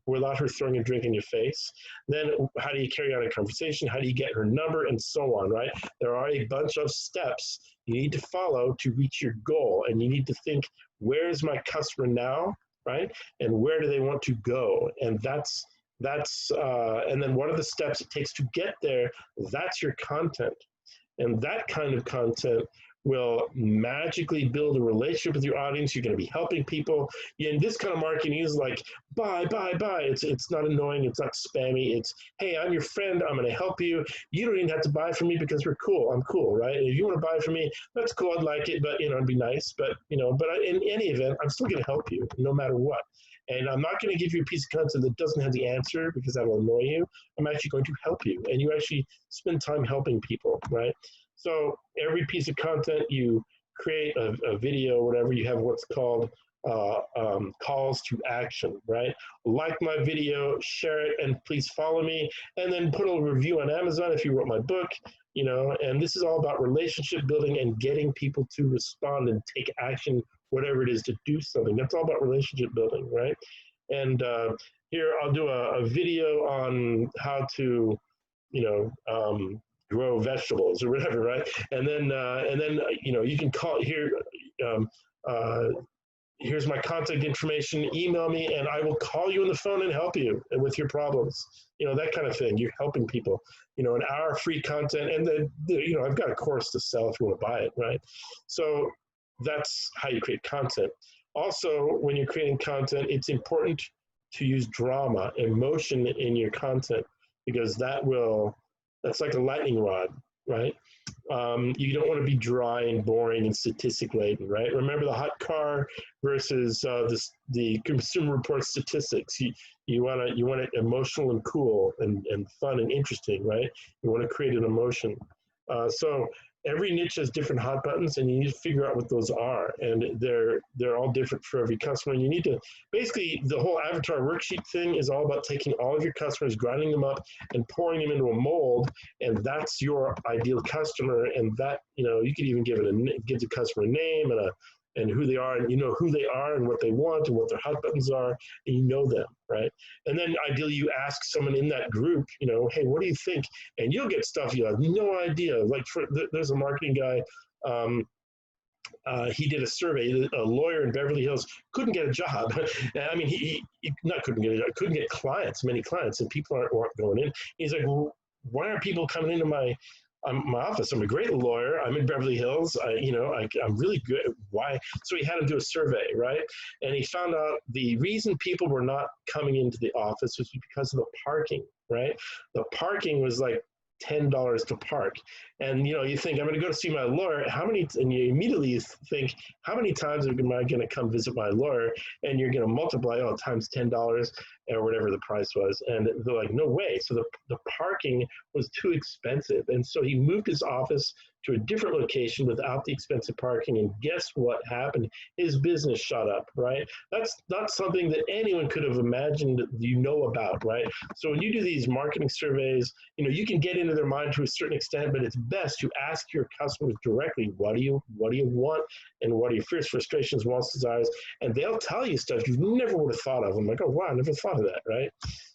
without her throwing a drink in your face? Then how do you carry on a conversation? How do you get her number and so on, right? There are a bunch of steps you need to follow to reach your goal. And you need to think, where is my customer now, right? And where do they want to go? And and then what are the steps it takes to get there? That's your content. And that kind of content will magically build a relationship with your audience. You're going to be helping people. And this kind of marketing is like, buy. It's not annoying. It's not spammy. It's, hey, I'm your friend. I'm going to help you. You don't even have to buy from me because we're cool. I'm cool, right? And if you want to buy from me, that's cool. I'd like it, but, it'd be nice. But, but in any event, I'm still going to help you no matter what. And I'm not going to give you a piece of content that doesn't have the answer because that will annoy you. I'm actually going to help you. And you actually spend time helping people, right? So every piece of content you create, a video, whatever, you have what's called calls to action, right? Like my video, share it, and please follow me. And then put a review on Amazon if you wrote my book, and this is all about relationship building and getting people to respond and take action, whatever it is, to do something. That's all about relationship building, right? And here I'll do a video on how to, grow vegetables or whatever, right? And then you can call here. Here's my contact information. Email me, and I will call you on the phone and help you with your problems. That kind of thing. You're helping people. An hour free content, and then I've got a course to sell if you want to buy it, right? So that's how you create content. Also, when you're creating content, it's important to use drama, emotion in your content, because that's like a lightning rod, right? You don't want to be dry and boring and statistic laden, right? Remember the hot car versus the Consumer Reports statistics. You want it emotional and cool and fun and interesting, right? You want to create an emotion. So every niche has different hot buttons, and you need to figure out what those are. And they're all different for every customer. And you need to, basically, the whole avatar worksheet thing is all about taking all of your customers, grinding them up, and pouring them into a mold. And that's your ideal customer. And that, you could even give the customer a name and who they are, and who they are and what they want and what their hot buttons are, and you know them, right? And then ideally you ask someone in that group, hey, what do you think? And you'll get stuff you have no idea. Like there's a marketing guy, he did a survey. A lawyer in Beverly Hills couldn't get a job. I mean, he not couldn't get a job, couldn't get many clients, and people aren't going in. He's like, well, why aren't people coming into my office? I'm a great lawyer. I'm in Beverly Hills. I'm really good. Why? So he had to do a survey, right? And he found out the reason people were not coming into the office was because of the parking, right? The parking was like $10 to park. And you think, I'm going to go to see my lawyer. And you immediately think, how many times am I going to come visit my lawyer? And you're going to multiply times $10 or whatever the price was. And they're like, no way. So the parking was too expensive. And so he moved his office to a different location without the expensive parking. And guess what happened? His business shot up, right? That's not something that anyone could have imagined about, right? So when you do these marketing surveys, you can get into their mind to a certain extent, but it's best to ask your customers directly, what do you want, and what are your fears, frustrations, wants, desires, and they'll tell you stuff you never would have thought of. I'm like, oh wow, I never thought of that, right?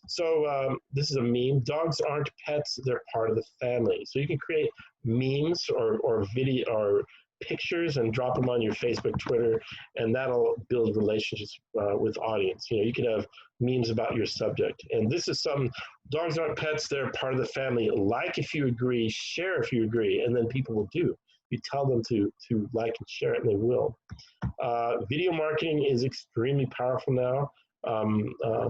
So this is a meme. Dogs aren't pets, they're part of the family. So you can create memes or video or pictures and drop them on your Facebook, Twitter, and that'll build relationships with audience. You know, you could have memes about your subject. And this is something, dogs aren't pets, they're part of the family. Like if you agree, share if you agree, and then people will do. You tell them to like and share it, and they will. Video marketing is extremely powerful now. A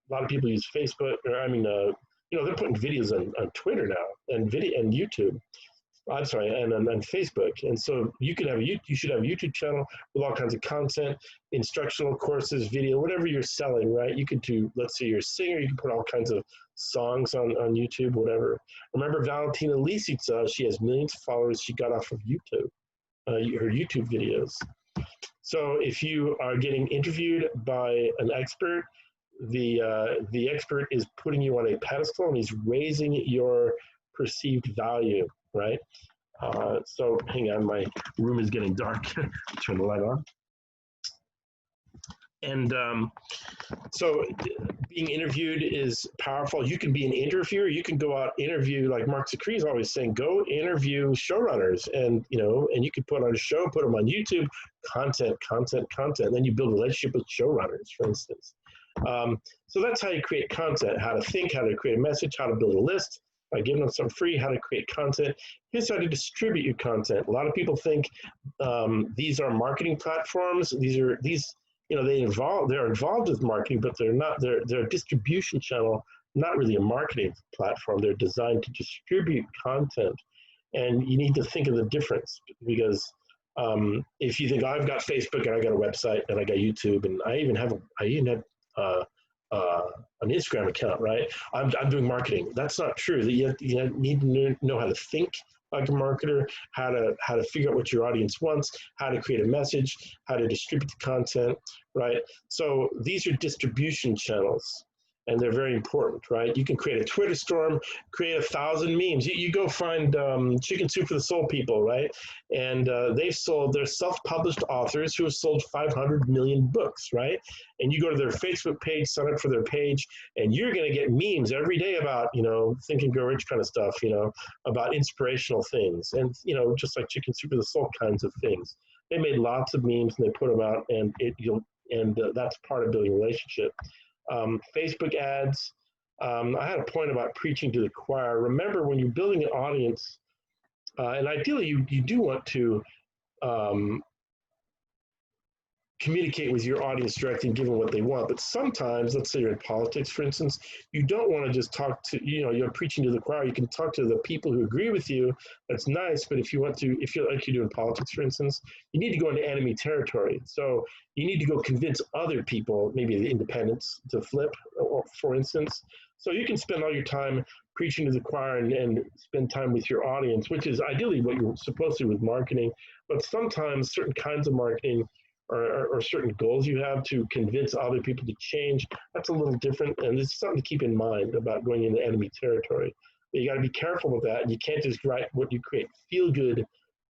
lot of people use Facebook, or you know, they're putting videos on Twitter now and YouTube. I'm sorry, and on Facebook. And so you should have a YouTube channel with all kinds of content, instructional courses, video, whatever you're selling, right? You could do, let's say you're a singer, you can put all kinds of songs on YouTube, whatever. Remember Valentina Lisica, she has millions of followers she got off of YouTube, her YouTube videos. So if you are getting interviewed by an expert, the expert is putting you on a pedestal and he's raising your perceived value, right? So hang on, my room is getting dark. Turn the light on. And so being interviewed is powerful. You can be an interviewer. You can go out interview, like Mark Zicree is always saying, go interview showrunners, and you know, and you can put on a show, put them on YouTube, content. And then you build a relationship with showrunners, for instance. So that's how you create content: how to think, how to create a message, how to build a list by giving them some free, how to create content. Here's how to distribute your content. A lot of people think these are marketing platforms. You know, they're involved with marketing, but they're not. They're a distribution channel, not really a marketing platform. They're designed to distribute content, and you need to think of the difference, because if you think, I've got Facebook and I got a website and I got YouTube and I even have an Instagram account, right? I'm doing marketing. That's not true. You need to know how to think like a marketer, how to figure out what your audience wants, how to create a message, how to distribute the content, right? So these are distribution channels, and they're very important, right? You can create a Twitter storm, create 1,000 memes. You go find Chicken Soup for the Soul people, right? And they're self-published authors who have sold 500 million books, right? And you go to their Facebook page, sign up for their page, and you're going to get memes every day about, you know, Think and Grow Rich kind of stuff, you know, about inspirational things, and, you know, just like Chicken Soup for the Soul kinds of things. They made lots of memes and they put them out, and that's part of building a relationship. Facebook ads. I had a point about preaching to the choir. Remember, when you're building an audience, and ideally you do want to communicate with your audience directly and give them what they want. But sometimes, let's say you're in politics, for instance, you don't want to just talk to, you know, you're preaching to the choir. You can talk to the people who agree with you. That's nice. But if you're like you do in politics, for instance, you need to go into enemy territory. So you need to go convince other people, maybe the independents, to flip, for instance. So you can spend all your time preaching to the choir and spend time with your audience, which is ideally what you're supposed to do with marketing. But sometimes certain kinds of marketing or certain goals you have to convince other people to change, that's a little different. And it's something to keep in mind about going into enemy territory. But you got to be careful with that. And you can't just write what you create feel-good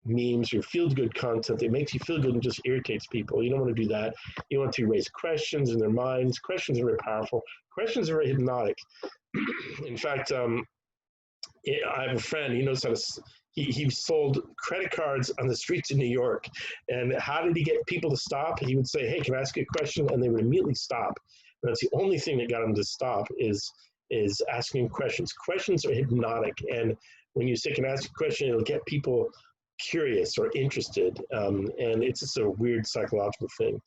memes or feel-good content that makes you feel good and just irritates people. You don't want to do that. You want to raise questions in their minds. Questions are very powerful. Questions are very hypnotic. In fact, I have a friend, he knows how to, he sold credit cards on the streets of New York. And how did he get people to stop? He would say, hey, can I ask you a question? And they would immediately stop. And that's the only thing that got him to stop is asking questions. Questions are hypnotic. And when you say, can I ask you a question, it'll get people curious or interested. And it's just a weird psychological thing.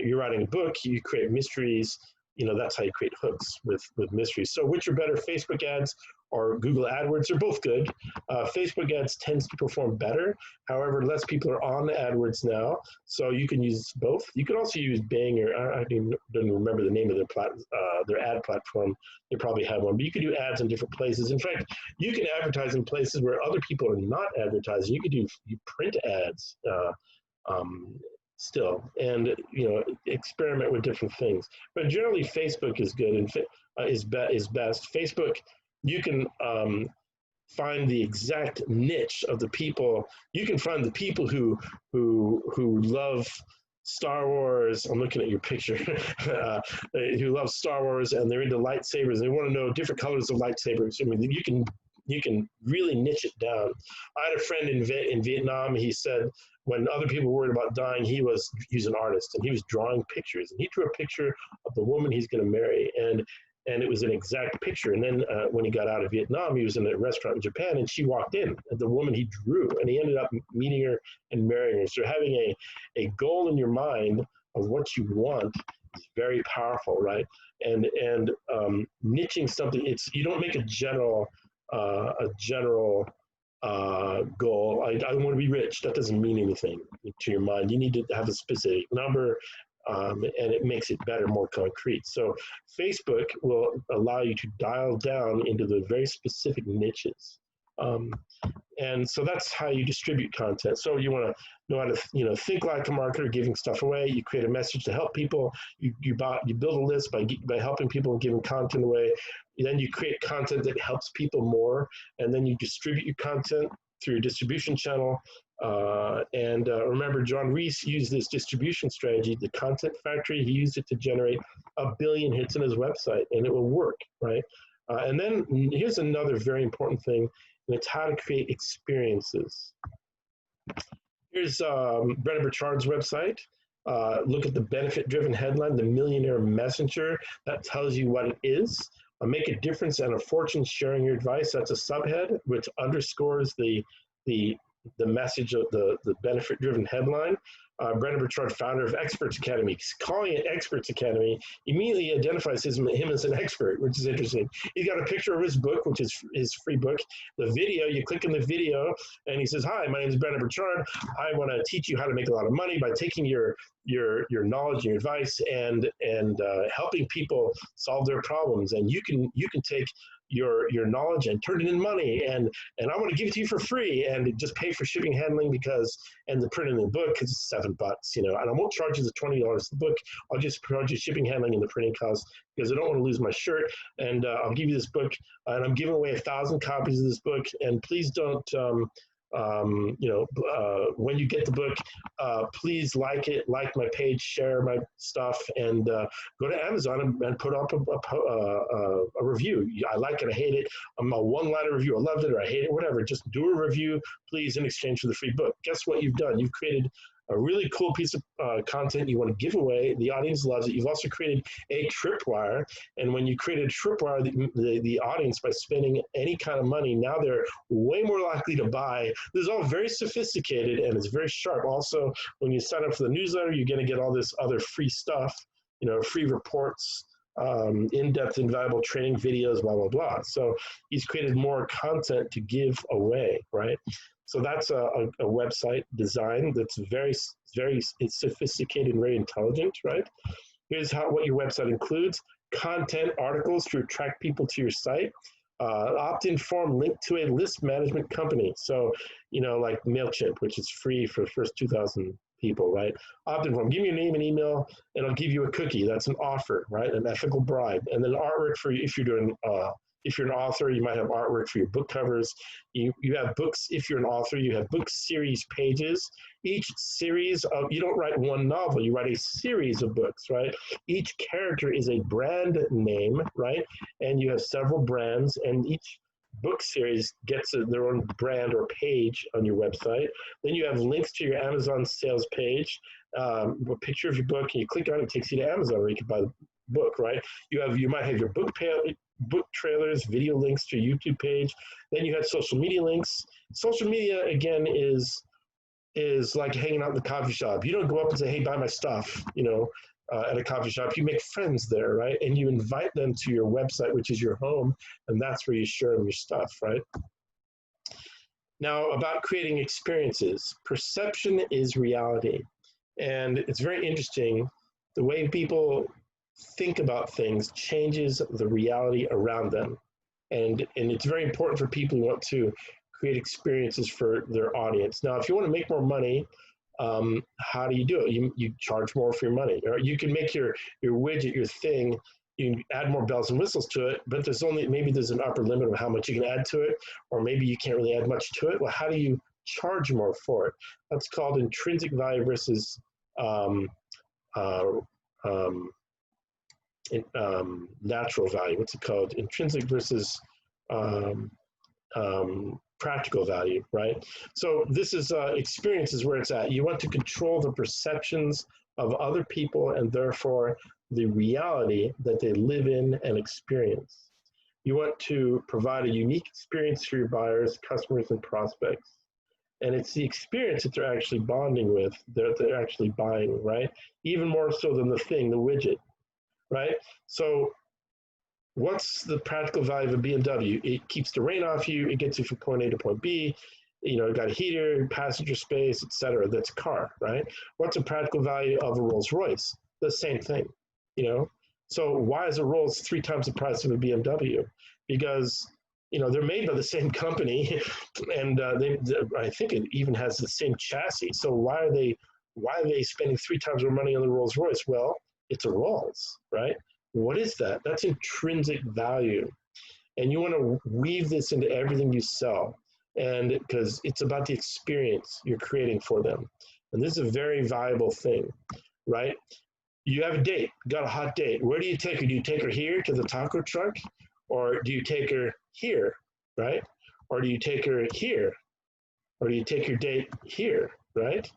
You're writing a book, you create mysteries. You know, that's how you create hooks with mysteries. So which are better, Facebook ads or Google AdWords? They're both good. Facebook ads tends to perform better. However, less people are on AdWords now, so you can use both. You can also use Bing, or I don't remember the name of their ad platform. They probably have one, but you can do ads in different places. In fact, you can advertise in places where other people are not advertising. You could do print ads still, and you know, experiment with different things. But generally, Facebook is good and is best. Facebook, you can find the exact niche of the people. You can find the people who love Star Wars. I'm looking at your picture. Who love Star Wars and they're into lightsabers. They want to know different colors of lightsabers. I mean, you can really niche it down. I had a friend in Vietnam. He said when other people were worried about dying, he's an artist and he was drawing pictures, and he drew a picture of the woman he's going to marry, and it was an exact picture. And then when he got out of Vietnam, he was in a restaurant in Japan, and she walked in, the woman he drew, and he ended up meeting her and marrying her. So having a goal in your mind of what you want is very powerful, right? And niching something, you don't make a general goal. I want to be rich. That doesn't mean anything to your mind. You need to have a specific number, and it makes it better, more concrete. So Facebook will allow you to dial down into the very specific niches. And so that's how you distribute content. So you want to know how to, think like a marketer, giving stuff away. You create a message to help people. You build a list by helping people and giving content away. Then you create content that helps people more, and then you distribute your content through your distribution channel. Remember, John Reese used this distribution strategy, the Content Factory. He used it to generate 1 billion hits on his website, and it will work, right? And then here's another very important thing, and it's how to create experiences. Here's Brennan Burchard's website. Look at the benefit-driven headline, the Millionaire Messenger. That tells you what it is. Make a difference and a fortune sharing your advice. That's a subhead, which underscores the message of the benefit-driven headline. Brennan Burchard, founder of Experts Academy. Calling it Experts Academy immediately identifies him as an expert, which is interesting. He's got a picture of his book, which is his free book. The video, you click on the video, and he says, "Hi, my name is Brennan Burchard. I want to teach you how to make a lot of money by taking your knowledge and your advice and helping people solve their problems. And you can take your knowledge and turn it into money, and I want to give it to you for free, and just pay for shipping, handling, and the printing of the book, because it's $7, and I won't charge you the $20 the book. I'll just charge you shipping, handling, and the printing costs, because I don't want to lose my shirt, and I'll give you this book, and I'm giving away 1,000 copies of this book, and please don't when you get the book, please like my page, share my stuff, and go to Amazon and put up a review. I like it, I hate it. A one-liner review, I loved it, or I hate it, whatever. Just do a review, please, in exchange for the free book. Guess what you've done? You've created a really cool piece of content you want to give away. The audience loves it. You've also created a tripwire. And when you create a tripwire, the audience, by spending any kind of money, now they're way more likely to buy. This is all very sophisticated, and it's very sharp. Also, when you sign up for the newsletter, you're going to get all this other free stuff, free reports, in-depth and valuable training videos, blah, blah, blah. So he's created more content to give away, right? So that's a website design that's very, very sophisticated and very intelligent, right? Here's what your website includes: content, articles to attract people to your site, opt-in form linked to a list management company. So, like MailChimp, which is free for the first 2,000 people, right? Opt-in form, give me your name and email, and I'll give you a cookie. That's an offer, right? An ethical bribe. And then artwork for you if you're doing if you're an author, you might have artwork for your book covers. You have books. If you're an author, you have book series pages. Each series you don't write one novel, you write a series of books, right? Each character is a brand name, right? And you have several brands, and each book series gets their own brand or page on your website. Then you have links to your Amazon sales page, a picture of your book, and you click on it, it takes you to Amazon where you can buy the book, right? You might have your book trailers, video links to your YouTube page. Then you have social media links. Social media, again, is like hanging out in the coffee shop. You don't go up and say, "Hey, buy my stuff," at a coffee shop. You make friends there, right? And you invite them to your website, which is your home, and that's where you share them your stuff, right? Now, about creating experiences. Perception is reality. And it's very interesting. The way people think about things changes the reality around them. And it's very important for people who want to create experiences for their audience. Now, if you want to make more money, how do you do it? You charge more for your money, or you can make your widget, your thing, you can add more bells and whistles to it, but maybe there's an upper limit of how much you can add to it, or maybe you can't really add much to it. Well, how do you charge more for it? That's called intrinsic value versus natural value. What's it called? Intrinsic versus practical value, right? So this is experience is where it's at. You want to control the perceptions of other people and therefore the reality that they live in and experience. You want to provide a unique experience for your buyers, customers, and prospects. And it's the experience that they're actually bonding with, that they're actually buying, right? Even more so than the thing, the widget, right? So what's the practical value of a BMW? It keeps the rain off you. It gets you from point A to point B. You know, it got a heater, passenger space, etc. That's a car, right? What's the practical value of a Rolls Royce? The same thing, you know? So why is a Rolls 3 times the price of a BMW? Because, you know, they're made by the same company, and I think it even has the same chassis. So why are they spending 3 times more money on the Rolls Royce? Well, it's a Rolls, right? What is that? That's intrinsic value. And you want to weave this into everything you sell. And because it's about the experience you're creating for them. And this is a very valuable thing, right? You have a date, got a hot date. Where do you take her? Do you take her here to the taco truck? Or do you take her here, right? Or do you take her here? Or do you take your date here, right?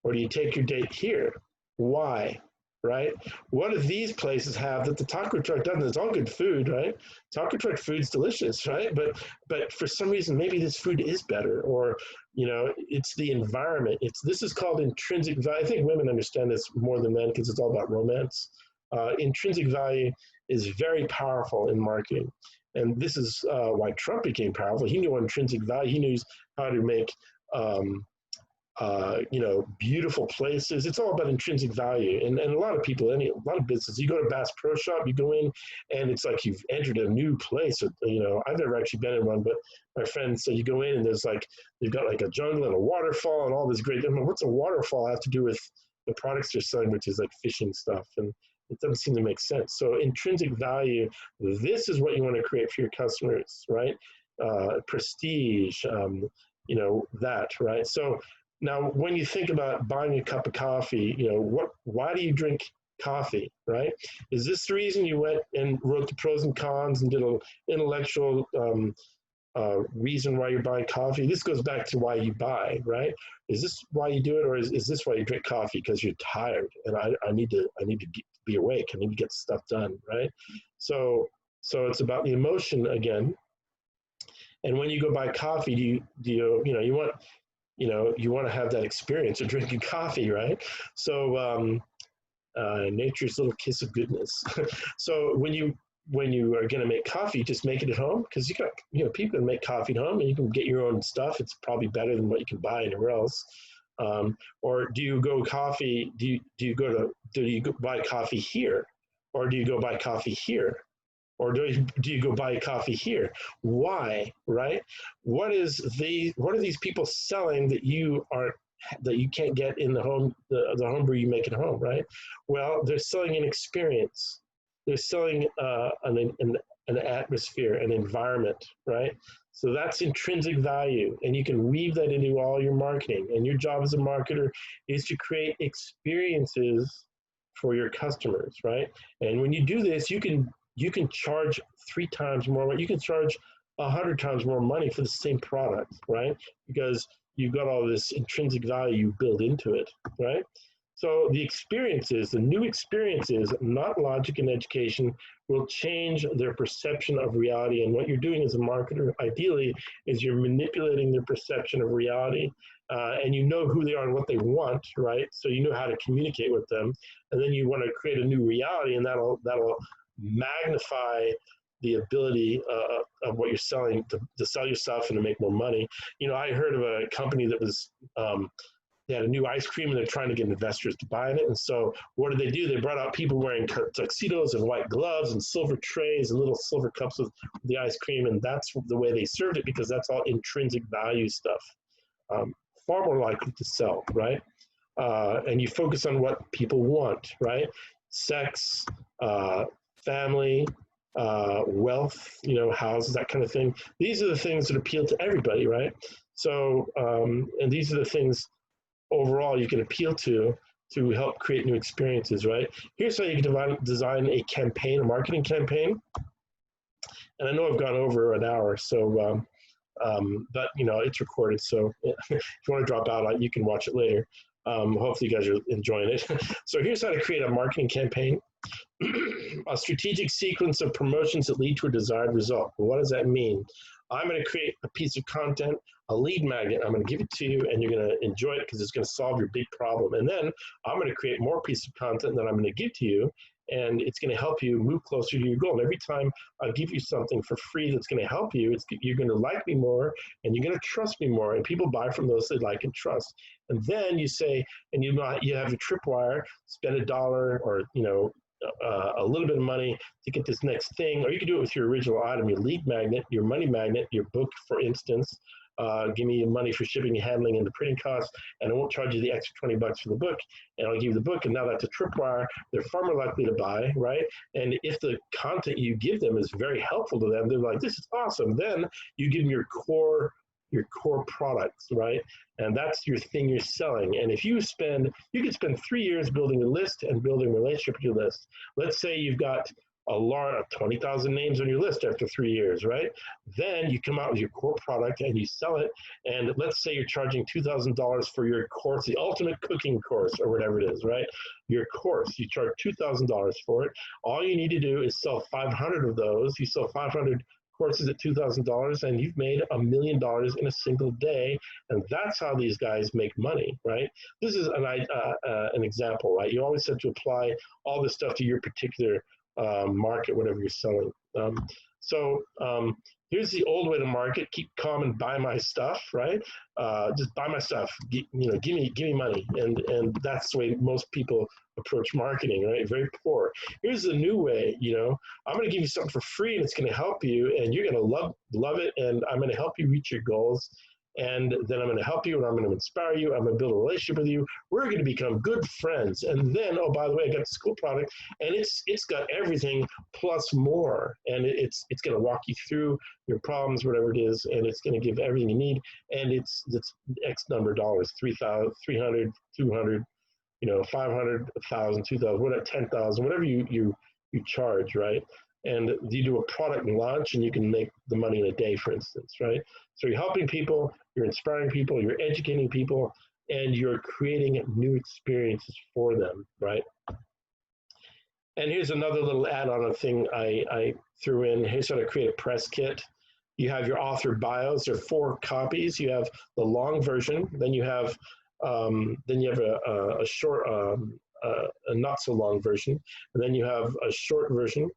Or do you take your date here? Why? Right? What do these places have that the taco truck doesn't? It's all good food, right? Taco truck food's delicious, right? But for some reason, maybe this food is better, or you know, it's the environment. This is called intrinsic value. I think women understand this more than men because it's all about romance. Intrinsic value is very powerful in marketing, and this is why Trump became powerful. He knew intrinsic value. He knew how to make you know, beautiful places. It's all about intrinsic value. And a lot of people, a lot of business, you go to Bass Pro Shop, you go in and it's like you've entered a new place. You know, I've never actually been in one, but my friend said you go in and there's like, they've got like a jungle and a waterfall and all this great, I mean, what's a waterfall have to do with the products they're selling, which is like fishing stuff? And it doesn't seem to make sense. So intrinsic value, this is what you want to create for your customers, right? Prestige, you know, that, right? So now, when you think about buying a cup of coffee, you know, why do you drink coffee, right? Is this the reason you went and wrote the pros and cons and did an intellectual reason why you're buying coffee? This goes back to why you buy, right? Is this why you do it, or is this why you drink coffee? Because you're tired and I need to be awake. I need to get stuff done, right? So it's about the emotion again. And when you go buy coffee, you want to have that experience of drinking coffee, right? So nature's little kiss of goodness. So when you are going to make coffee, just make it at home, because you got, you know, people can make coffee at home and you can get your own stuff. It's probably better than what you can buy anywhere else. Or do you go coffee? Do you go buy coffee here, or do you go buy coffee here? Or do you go buy coffee here? Why, right? What are these people selling that you can't get in the home, the home brew you make at home, right? Well, they're selling an experience. They're selling an atmosphere, an environment, right? So that's intrinsic value, and you can weave that into all your marketing. And your job as a marketer is to create experiences for your customers, right? And when you do this, you can charge 3 times more. You can charge 100 times more money for the same product, right? Because you've got all this intrinsic value you build into it, right? So the experiences, the new experiences, not logic and education, will change their perception of reality. And what you're doing as a marketer, ideally, is you're manipulating their perception of reality. And you know who they are and what they want, right? So you know how to communicate with them. And then you want to create a new reality, and that'll magnify the ability of what you're selling to sell your stuff and to make more money. You know, I heard of a company that was, they had a new ice cream and they're trying to get investors to buy it. And so what did? They brought out people wearing tuxedos and white gloves and silver trays and little silver cups with the ice cream. And that's the way they served it, because that's all intrinsic value stuff. Far more likely to sell, right? And you focus on what people want, right? Sex, family, wealth, you know, houses, that kind of thing. These are the things that appeal to everybody, right? So, and these are the things overall you can appeal to help create new experiences, right? Here's how you can design a campaign, a marketing campaign. And I know I've gone over an hour, so But you know, it's recorded, so if you want to drop out, you can watch it later. Hopefully you guys are enjoying it. So here's how to create a marketing campaign. A strategic sequence of promotions that lead to a desired result. Well, what does that mean? I'm going to create a piece of content, a lead magnet. I'm going to give it to you, and you're going to enjoy it because it's going to solve your big problem. And then I'm going to create more pieces of content that I'm going to give to you, and it's going to help you move closer to your goal. And every time I give you something for free that's going to help you, you're going to like me more, and you're going to trust me more. And people buy from those they like and trust. And then you say, and you have a tripwire, spend $1 or a little bit of money to get this next thing, or you can do it with your original item, your lead magnet, your money magnet, your book, for instance. Give me money for shipping and handling and the printing costs, and I won't charge you the extra $20 for the book, and I'll give you the book, and now that's a tripwire. They're far more likely to buy, right? And if the content you give them is very helpful to them, they're like, this is awesome. Then you give them your core products, right? And that's your thing you're selling. And if you could spend 3 years building a list and building a relationship with your list. Let's say you've got a lot of 20,000 names on your list after 3 years, right? Then you come out with your core product and you sell it. And let's say you're charging $2,000 for your course, the ultimate cooking course or whatever it is, right? Your course, you charge $2,000 for it. All you need to do is sell 500 of those. You sell 500 courses at $2,000, and you've made $1 million in a single day. And that's how these guys make money, right? This is an example, right? You always have to apply all this stuff to your particular market, whatever you're selling. Here's the old way to market: keep calm and buy my stuff, right? Just buy my stuff. Give me money, and that's the way most people approach marketing, right? Very poor. Here's the new way. I'm going to give you something for free, and it's going to help you, and you're going to love it, and I'm going to help you reach your goals. And then I'm going to help you, and I'm going to inspire you. I'm going to build a relationship with you. We're going to become good friends. And then, oh, by the way, I got this cool product, and it's got everything plus more. And it's going to walk you through your problems, whatever it is, and it's going to give everything you need. And it's X number of dollars, 300, 200, 500, 1,000, 2,000, whatever, 10,000, whatever you charge, right? And you do a product launch, and you can make the money in a day, for instance, right? So you're helping people, you're inspiring people, you're educating people, and you're creating new experiences for them, right? And here's another little add-on of thing I threw in. Here's how to create a press kit. You have your author bios. There are 4 copies. You have the long version, then you have a short, a not so long version, and then you have a short version,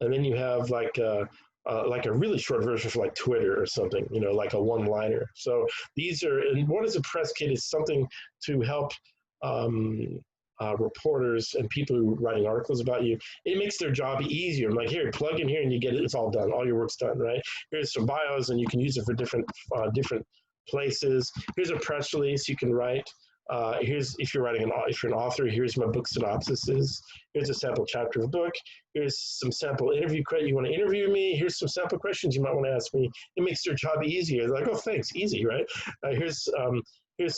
and then you have like a really short version for like Twitter or something, like a one-liner. So and what is a press kit? Is something to help reporters and people who are writing articles about you. It makes their job easier. I'm like, here, plug in here, and you get it. It's all done. All your work's done, right? Here's some bios, and you can use it for different places. Here's a press release you can write. Here's if you're an author. Here's my book synopsises. Here's a sample chapter of a book. Here's some sample interview credit. You want to interview me? Here's some sample questions you might want to ask me. It makes their job easier. They're like, oh, thanks, easy, right? Here's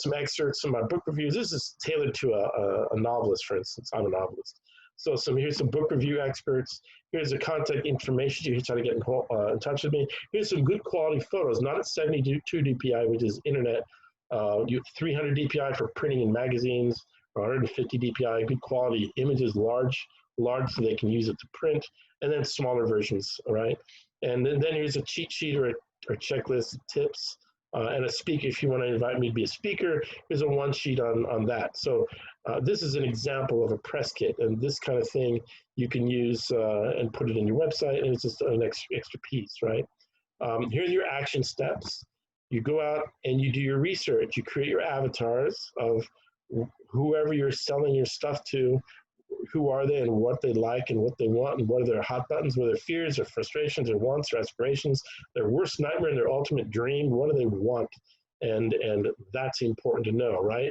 some excerpts from my book reviews. This is tailored to a novelist, for instance. I'm a novelist. So here's some book review experts. Here's the contact information. Here's how to get in touch with me. Here's some good quality photos, not at 72 DPI, which is internet. 300 DPI for printing in magazines, 150 DPI, good quality images, large so they can use it to print, and then smaller versions, all right? And then here's a cheat sheet or checklist, tips, and a speaker. If you want to invite me to be a speaker, here's a one sheet on that. So this is an example of a press kit, and this kind of thing you can use and put it in your website, and it's just an extra piece, right? Here's your action steps. You go out and you do your research. You create your avatars of whoever you're selling your stuff to, who are they and what they like and what they want and what are their hot buttons, what are their fears, their frustrations, their wants, their aspirations, their worst nightmare and their ultimate dream. What do they want? And that's important to know, right?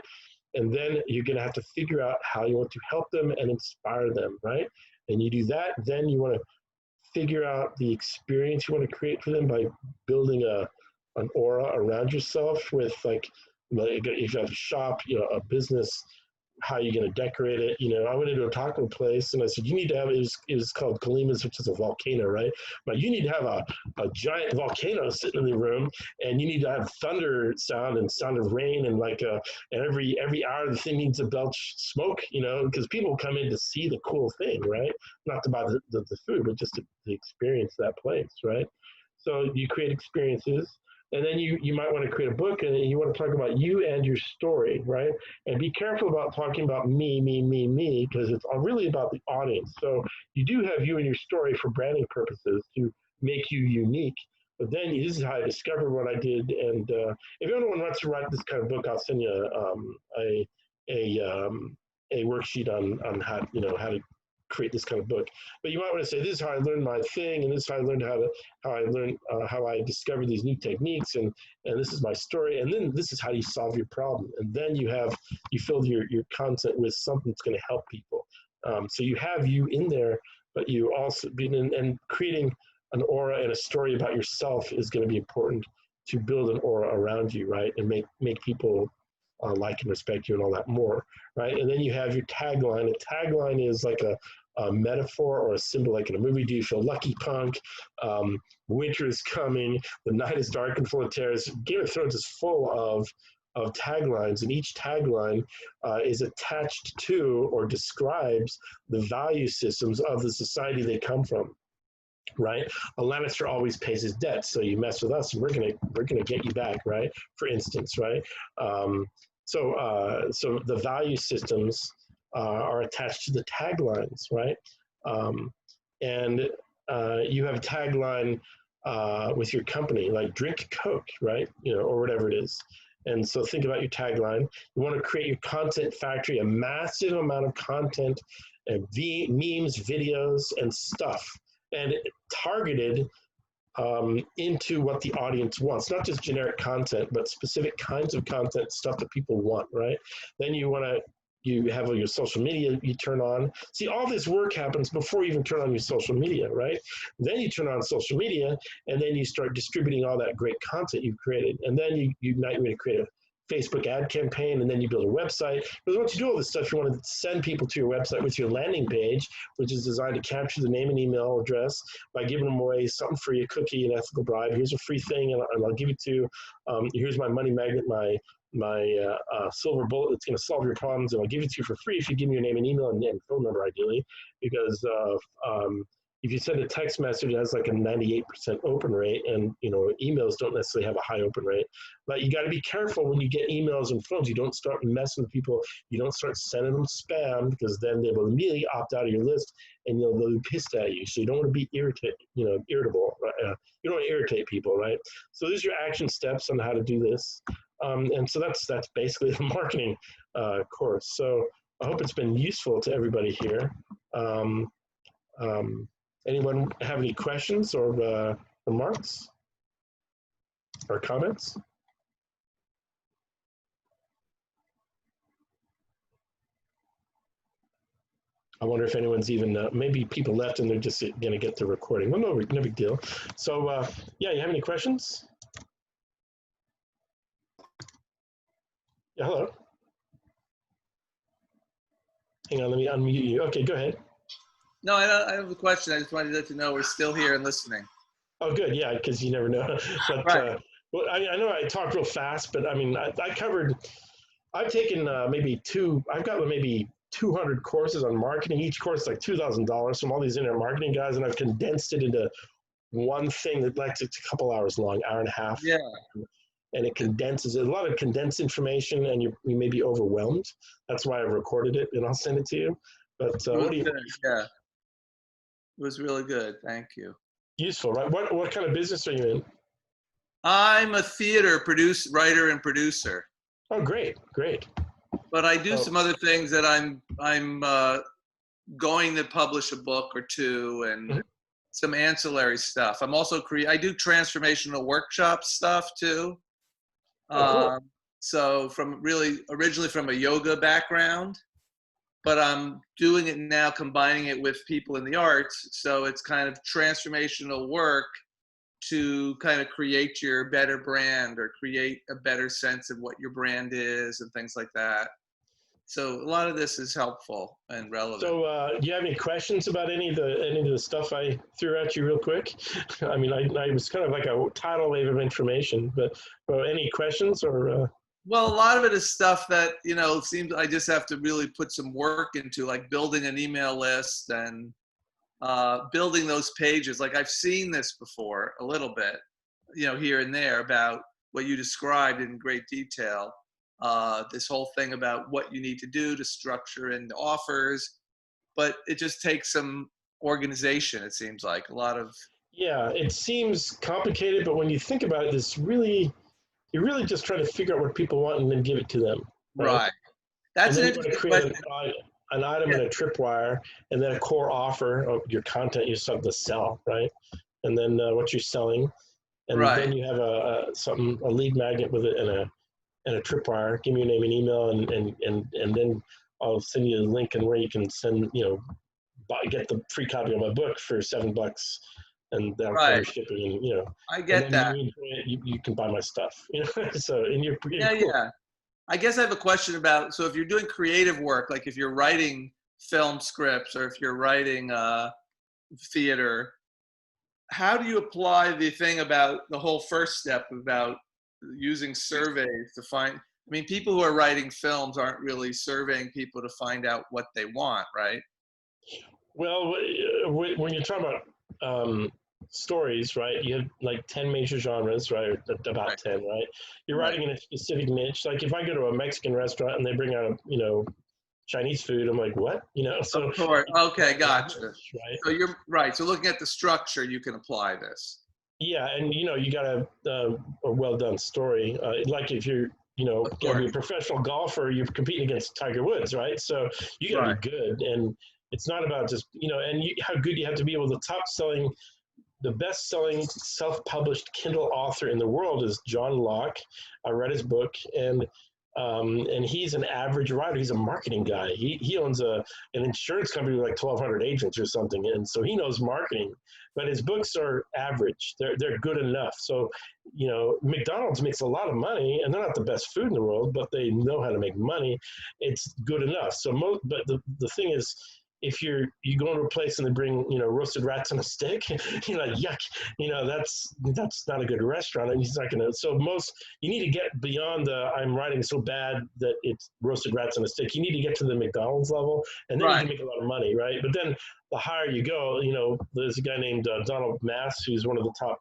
And then you're going to have to figure out how you want to help them and inspire them, right? And you do that, then you want to figure out the experience you want to create for them by building an aura around yourself with like if you have a shop, a business, how you're going to decorate it. You know, I went into a taco place and I said, you need to have, it was called Colima's, which is a volcano, right? But you need to have a giant volcano sitting in the room, and you need to have thunder sound and sound of rain, and like, and every hour the thing needs to belch smoke, you know, because people come in to see the cool thing, right? Not to buy the food, but just to experience that place, right? So you create experiences. And then you might want to create a book, and you want to talk about you and your story, right? And be careful about talking about me, because it's really about the audience. So you do have you and your story for branding purposes to make you unique. But then this is how I discovered what I did. And if anyone wants to write this kind of book, I'll send you a worksheet on how, you know, how to create this kind of book. But you might want to say, this is how I learned my thing, and this is how I learned how I discovered these new techniques, and this is my story, and then this is how you solve your problem. And then you fill your content with something that's going to help people. So you have you in there, but you also and creating an aura and a story about yourself is going to be important to build an aura around you, right? And make people like and respect you and all that more, right? And then you have your tagline. A tagline is like a metaphor or a symbol, like in a movie. Do you feel lucky, punk? Winter is coming. The night is dark and full of terrors. Game of Thrones is full of taglines, and each tagline is attached to or describes the value systems of the society they come from. Right, a Lannister always pays his debts, so you mess with us, and we're gonna get you back, right? For instance, right? So the value systems are attached to the taglines, right? And you have a tagline with your company, like drink Coke, right? You know, or whatever it is. And so think about your tagline. You want to create your content factory, a massive amount of content, memes, videos, and stuff, and targeted into what the audience wants, not just generic content, but specific kinds of content, stuff that people want, right? Then you have your social media you turn on. See, all this work happens before you even turn on your social media, right? Then you turn on social media, and then you start distributing all that great content you've created. And then you might want to create a Facebook ad campaign, and then you build a website. Because once you do all this stuff, you want to send people to your website with your landing page, which is designed to capture the name and email address by giving them away something free, a cookie, an ethical bribe. Here's a free thing, and I'll give it to, here's my money magnet, my silver bullet that's going to solve your problems, and I'll give it to you for free if you give me your name and email and phone number, ideally, because if you send a text message, it has like a 98% open rate, and you know, emails don't necessarily have a high open rate. But you got to be careful when you get emails and phones. You don't start messing with people. You don't start sending them spam, because then they will immediately opt out of your list, and they'll be pissed at you. So you don't want to be irritable. Right? You don't want to irritate people, right? So these are your action steps on how to do this. And so that's basically the marketing course. So I hope it's been useful to everybody here. Anyone have any questions or remarks or comments? I wonder if anyone's even, maybe people left and they're just going to get the recording. Well, no big deal. So yeah, you have any questions? Yeah, hello. Hang on, let me unmute you. Okay, go ahead. No, I have a question. I just wanted to let you know we're still here and listening. Oh, good. Yeah, because you never know. But right. Well, I know I talked real fast, but I mean, I've taken I've got maybe 200 courses on marketing. Each course is like $2,000 from all these internet marketing guys, and I've condensed it into one thing that like it's a couple hours long, hour and a half. Yeah. And it condenses a lot of condensed information, and you may be overwhelmed. That's why I've recorded it, and I'll send it to you. But what do you? Yeah, it was really good. Thank you. Useful, right? What kind of business are you in? I'm a theater writer and producer. Oh, great. But I do some other things that I'm going to publish a book or two, and some ancillary stuff. I'm also I do transformational workshop stuff too. Oh, cool. So originally from a yoga background, but I'm doing it now, combining it with people in the arts. So it's kind of transformational work to kind of create your better brand or create a better sense of what your brand is and things like that. So a lot of this is helpful and relevant. So, do you have any questions about any of the stuff I threw at you real quick? I mean, I was kind of like a tidal wave of information, but any questions or? Well, a lot of it is stuff that, seems I just have to really put some work into, like building an email list and building those pages. Like I've seen this before a little bit, here and there about what you described in great detail. This whole thing about what you need to do to structure in offers, but it just takes some organization. It seems like a lot of. Yeah, it seems complicated, but when you think about it, you're really just trying to figure out what people want and then give it to them. Right. That's and an then you interesting want to create question. an item in a tripwire, and then a core offer of your content you start to sell, right? And then what you're selling, and Right. then you have a lead magnet with it and a tripwire. Give me your name and email, and then I'll send you a link and where you can send get the free copy of my book for $7, and that'll cover shipping. And I get that. You can buy my stuff. So you're cool. Yeah. I guess I have a question about, so if you're doing creative work, like if you're writing film scripts or if you're writing theater, how do you apply the thing about the whole first step about using surveys to find, people who are writing films aren't really surveying people to find out what they want, right? Well, when you're talking about stories, right, you have like 10 major genres, right, about 10, right? You're writing in a specific niche. Like if I go to a Mexican restaurant and they bring out, Chinese food, I'm like, what? So. Of course. Okay, gotcha. Right. So you're right. So looking at the structure, you can apply this. Yeah, and you got a well done story. Like if you're gonna be a professional golfer, you're competing against Tiger Woods, right? So you got to be good, and it's not about just how good you have to be. Well, the best-selling self-published Kindle author in the world is John Locke. I read his book, and he's an average writer. He's a marketing guy. He owns an insurance company with like 1,200 agents or something, and so he knows marketing. But his books are average. They're good enough. So, McDonald's makes a lot of money, and they're not the best food in the world, but they know how to make money. It's good enough. So but the thing is, if you go into a place and they bring roasted rats on a stick, you're like, yuck, that's not a good restaurant, and he's not gonna. So you need to get beyond the I'm writing so bad that it's roasted rats on a stick. You need to get to the McDonald's level, and then you can make a lot of money, right? But then the higher you go, there's a guy named Donald Mass who's one of the top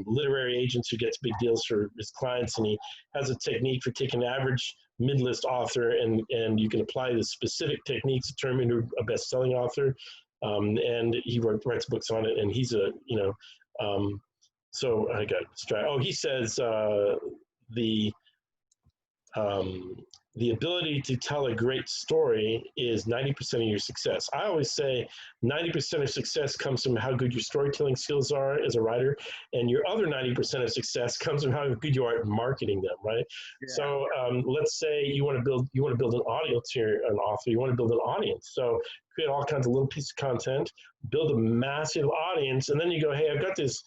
literary agents who gets big deals for his clients, and he has a technique for taking an average mid-list author and you can apply the specific techniques to turn him into a best-selling author, and he writes books on it, and he's so I got distracted. Oh, he says the ability to tell a great story is 90% of your success. I always say 90% of success comes from how good your storytelling skills are as a writer, and your other 90% of success comes from how good you are at marketing them, right? Yeah. So let's say you want to build an audience here, an author. You want to build an audience. So create all kinds of little pieces of content, build a massive audience, and then you go, hey, I've got this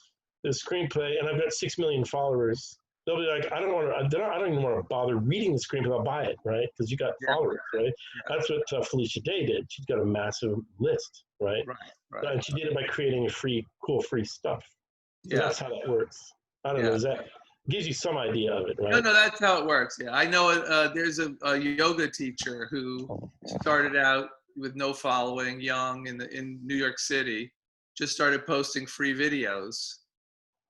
screenplay, and I've got 6 million followers. They'll be like, I don't even want to bother reading the screenplay. I'll buy it, right? Because you got followers, right? Yeah. That's what Felicia Day did. She's got a massive list, right? Right. And she did it by creating cool free stuff. So that's how that works. I don't know. That gives you some idea of it, right? No, that's how it works. Yeah, I know. There's a yoga teacher who started out with no following, young in New York City, just started posting free videos.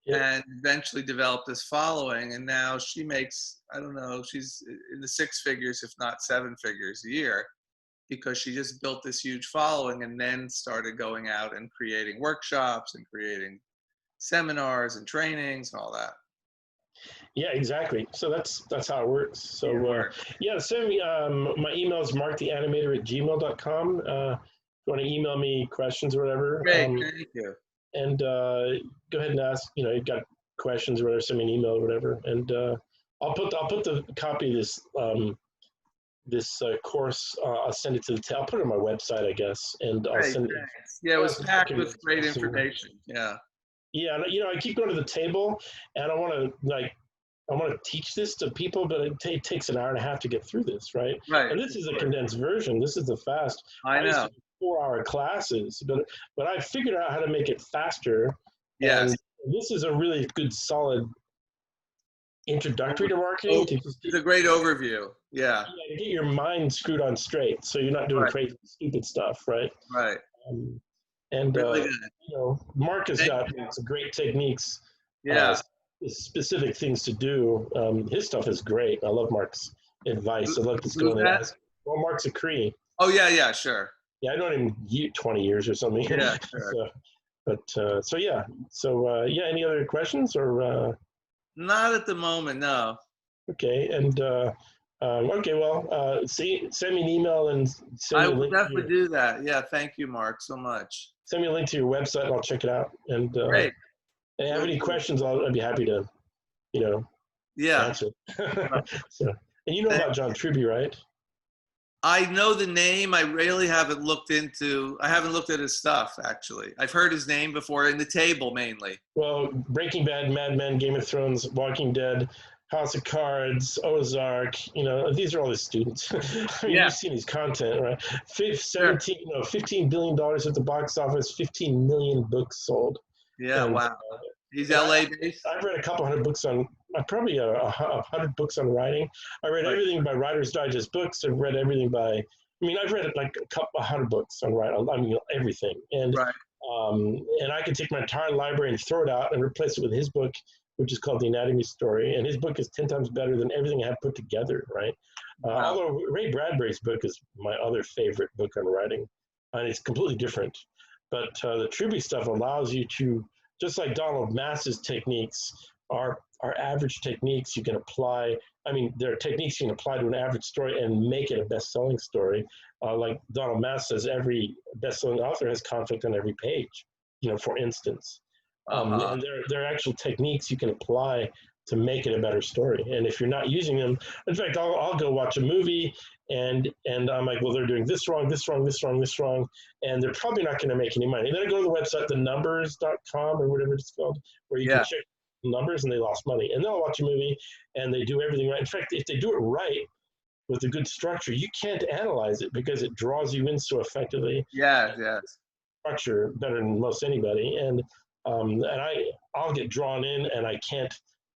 And eventually developed this following, and now she makes, I don't know, she's in the 6 figures, if not 7 figures a year, because she just built this huge following and then started going out and creating workshops and creating seminars and trainings and all that. Yeah, exactly. So that's how it works. So send me, my email is marktheanimator@gmail.com. If you want to email me questions or whatever. Great, thank you. And go ahead and ask, you've got questions or whatever, send me an email or whatever. And I'll put the copy of this course, I'll send it I'll put it on my website, I guess. And I'll send it. Yeah, it was packed with great information. Yeah. Yeah, I keep going to the table, and I want to I want to teach this to people, but it takes an hour and a half to get through this, right? Right. And this is a condensed version. This is the fast. I used know. to do 4-hour classes, but I figured out how to make it faster. Yes. And this is a really good, solid introductory to marketing to just It's a great overview. Yeah. get your mind screwed on straight, so you're not doing Right. crazy, stupid stuff, right? Right. And Really good. Mark has Thank got you. some great techniques, Yeah. specific things to do. His stuff is great. I love Mark's advice. I love just Who's going and that? ask. Well, Mark's a Cree. Oh yeah, sure. Yeah, I known him 20 years or something. Yeah, sure. So yeah. So yeah. Any other questions or? Not at the moment, no. Okay, and okay. Well, send me an email and send I me a will link. definitely do that. Yeah, thank you, Mark, so much. Send me a link to your website, and I'll check it out. And Great. and have any questions, I'd be happy to, Yeah. answer. So, and you know about John Truby, right? I know the name. I really haven't looked at his stuff, actually. I've heard his name before in the table mainly. Well, Breaking Bad, Mad Men, Game of Thrones, Walking Dead, House of Cards, Ozark, these are all his students. I mean, Yeah. You've seen his content, right? $15 billion at the box office, 15 million books sold. Yeah, And, wow. He's LA based? I've read a couple hundred books on, probably 100 books on writing. I read Right. everything by Writer's Digest books. I've read everything I've read like a couple 100 books on writing. I mean, everything. And Right. and I could take my entire library and throw it out and replace it with his book, which is called The Anatomy Story. And his book is 10 times better than everything I have put together, right? Wow. Although Ray Bradbury's book is my other favorite book on writing, and it's completely different. But the Truby stuff allows you to, just like Donald Mass's techniques are average techniques you can apply. I mean, there are techniques you can apply to an average story and make it a best-selling story. Like Donald Mass says, every best-selling author has conflict on every page, for instance. And there are actual techniques you can apply to make it a better story. And if you're not using them, in fact, I'll go watch a movie and I'm like, well, they're doing this wrong, this wrong, this wrong, this wrong, and they're probably not going to make any money. And then I go to the website, thenumbers.com or whatever it's called, where you can check numbers, and they lost money. And then I'll watch a movie and they do everything right. In fact, if they do it right with a good structure, you can't analyze it because it draws you in so effectively. Yes. Structure better than most anybody. And I'll get drawn in and I can't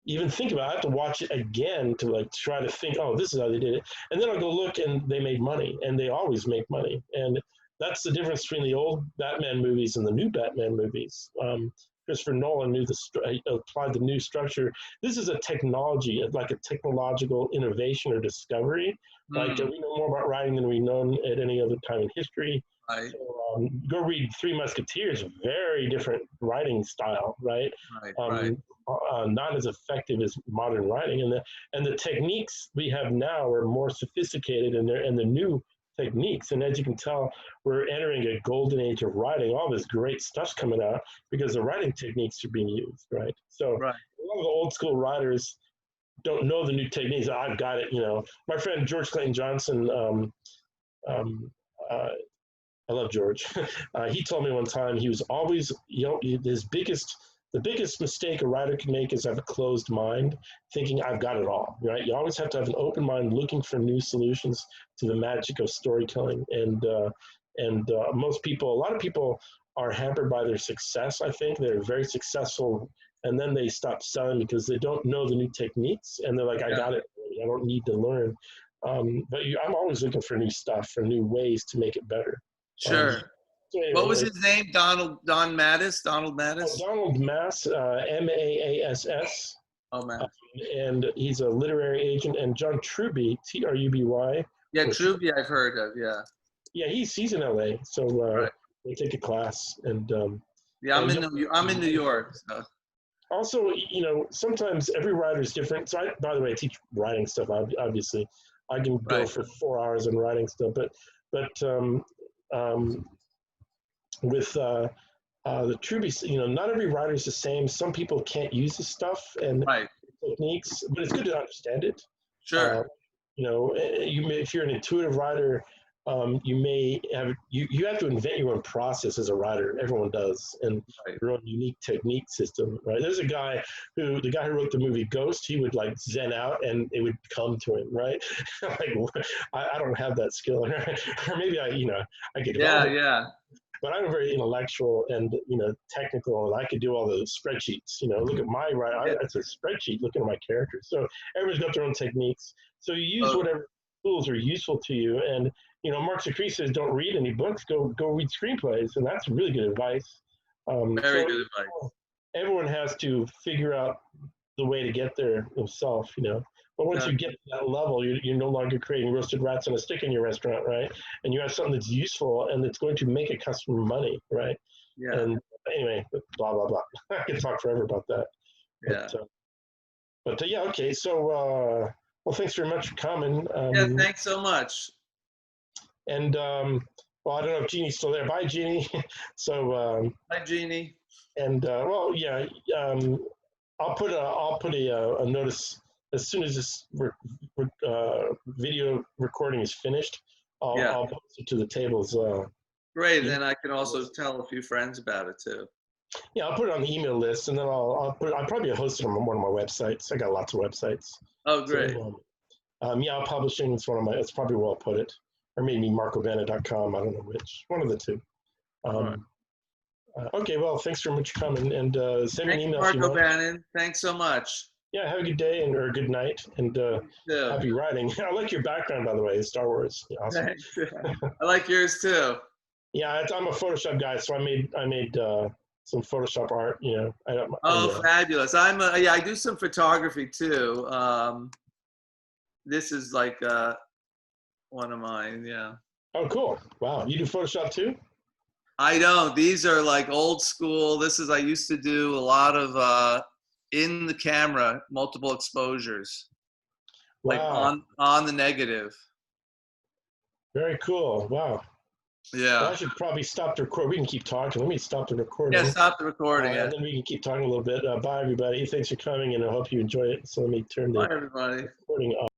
even think about it. I have to watch it again to try to think, oh, this is how they did it. And then I'll go look and they made money, and they always make money. And that's the difference between the old Batman movies and the new Batman movies. Christopher Nolan applied the new structure. This is a technology, like a technological innovation or discovery. Like we know more about writing than we've known at any other time in history. Right. So, go read Three Musketeers, very different writing style, right? Right. Not as effective as modern writing, and the techniques we have now are more sophisticated, and the new techniques. And as you can tell, we're entering a golden age of writing. All this great stuff's coming out because the writing techniques are being used, right? So a lot of the old school writers don't know the new techniques. I've got it, My friend George Clayton Johnson, I love George. He told me one time he was always, the biggest mistake a writer can make is have a closed mind, thinking I've got it all, right? You always have to have an open mind, looking for new solutions to the magic of storytelling. And a lot of people are hampered by their success. I think they're very successful, and then they stop selling because they don't know the new techniques, and they're like, I got it. I don't need to learn. But I'm always looking for new stuff, for new ways to make it better. Sure. So anyway, what was his name? Donald Mass? Donald Mass, Maass. Oh, man. And he's a literary agent. And John Truby, Truby. Yeah, Truby I've heard of, yeah. Yeah, he's in LA. So they take a class. And yeah, I'm in New York. So. Also, sometimes every writer is different. So by the way, I teach writing stuff, obviously. I can go for 4 hours on writing stuff, but with the Truby, not every writer is the same. Some people can't use this stuff and techniques, but it's good to understand it. Sure. If you're an intuitive writer, you may have you have to invent your own process as a writer. Everyone does, and Right. your own unique technique system, right? There's the guy who wrote the movie Ghost. He would like zen out, and it would come to him, right? Like I don't have that skill, or maybe I could Yeah, develop it, yeah, but I'm very intellectual and technical, and I could do all the spreadsheets. Look at my yeah. it's a spreadsheet looking at my characters. So everybody's got their own techniques. So you use Oh, whatever tools are useful to you. And Mark Secrete says, don't read any books. Go read screenplays, and that's really good advice. very So good advice. everyone has to figure out the way to get there themselves. But once Yeah, you get to that level, you're no longer creating roasted rats on a stick in your restaurant, right? And you have something that's useful and that's going to make a customer money, right? yeah, And anyway, blah blah blah. I could talk forever about that. yeah. But yeah, okay. So well, thanks very much for coming. Yeah, thanks so much. And well, I don't know if Jeannie's still there. Bye, Jeannie. So Hi, Jeannie. and well, yeah. I'll put a notice as soon as this video recording is finished. Yeah. I'll post it to the tables. Great. Then I can also tell a few friends about it too. Yeah, I'll put it on the email list, and then I'll probably host it on one of my websites. I got lots of websites. Oh, great. So, yeah, publishing is one of my. It's probably where I'll put it, or maybe marcovana.com. I don't know which. One of the two. Right. Okay, well, thanks very much for coming, and send me an Thanks, email. Mark O'Bannon. Thanks so much. Yeah, have a good day or a good night, and Yeah. happy writing. I like your background, by the way, Star Wars. Awesome. Thanks. I like yours too. Yeah, I'm a Photoshop guy, so I made some Photoshop art. Oh, fabulous! I do some photography too. This is like one of mine. Yeah. Oh, cool! Wow, you do Photoshop too? I don't. These are like old school. I used to do a lot of in the camera, multiple exposures, like Wow. on the negative. Very cool. Wow. Yeah. Well, I should probably stop the record. We can keep talking. Let me stop the recording. Yeah, stop the recording. And then we can keep talking a little bit. Bye, everybody. Thanks for coming, and I hope you enjoy it. So let me turn the Bye, everybody. recording off.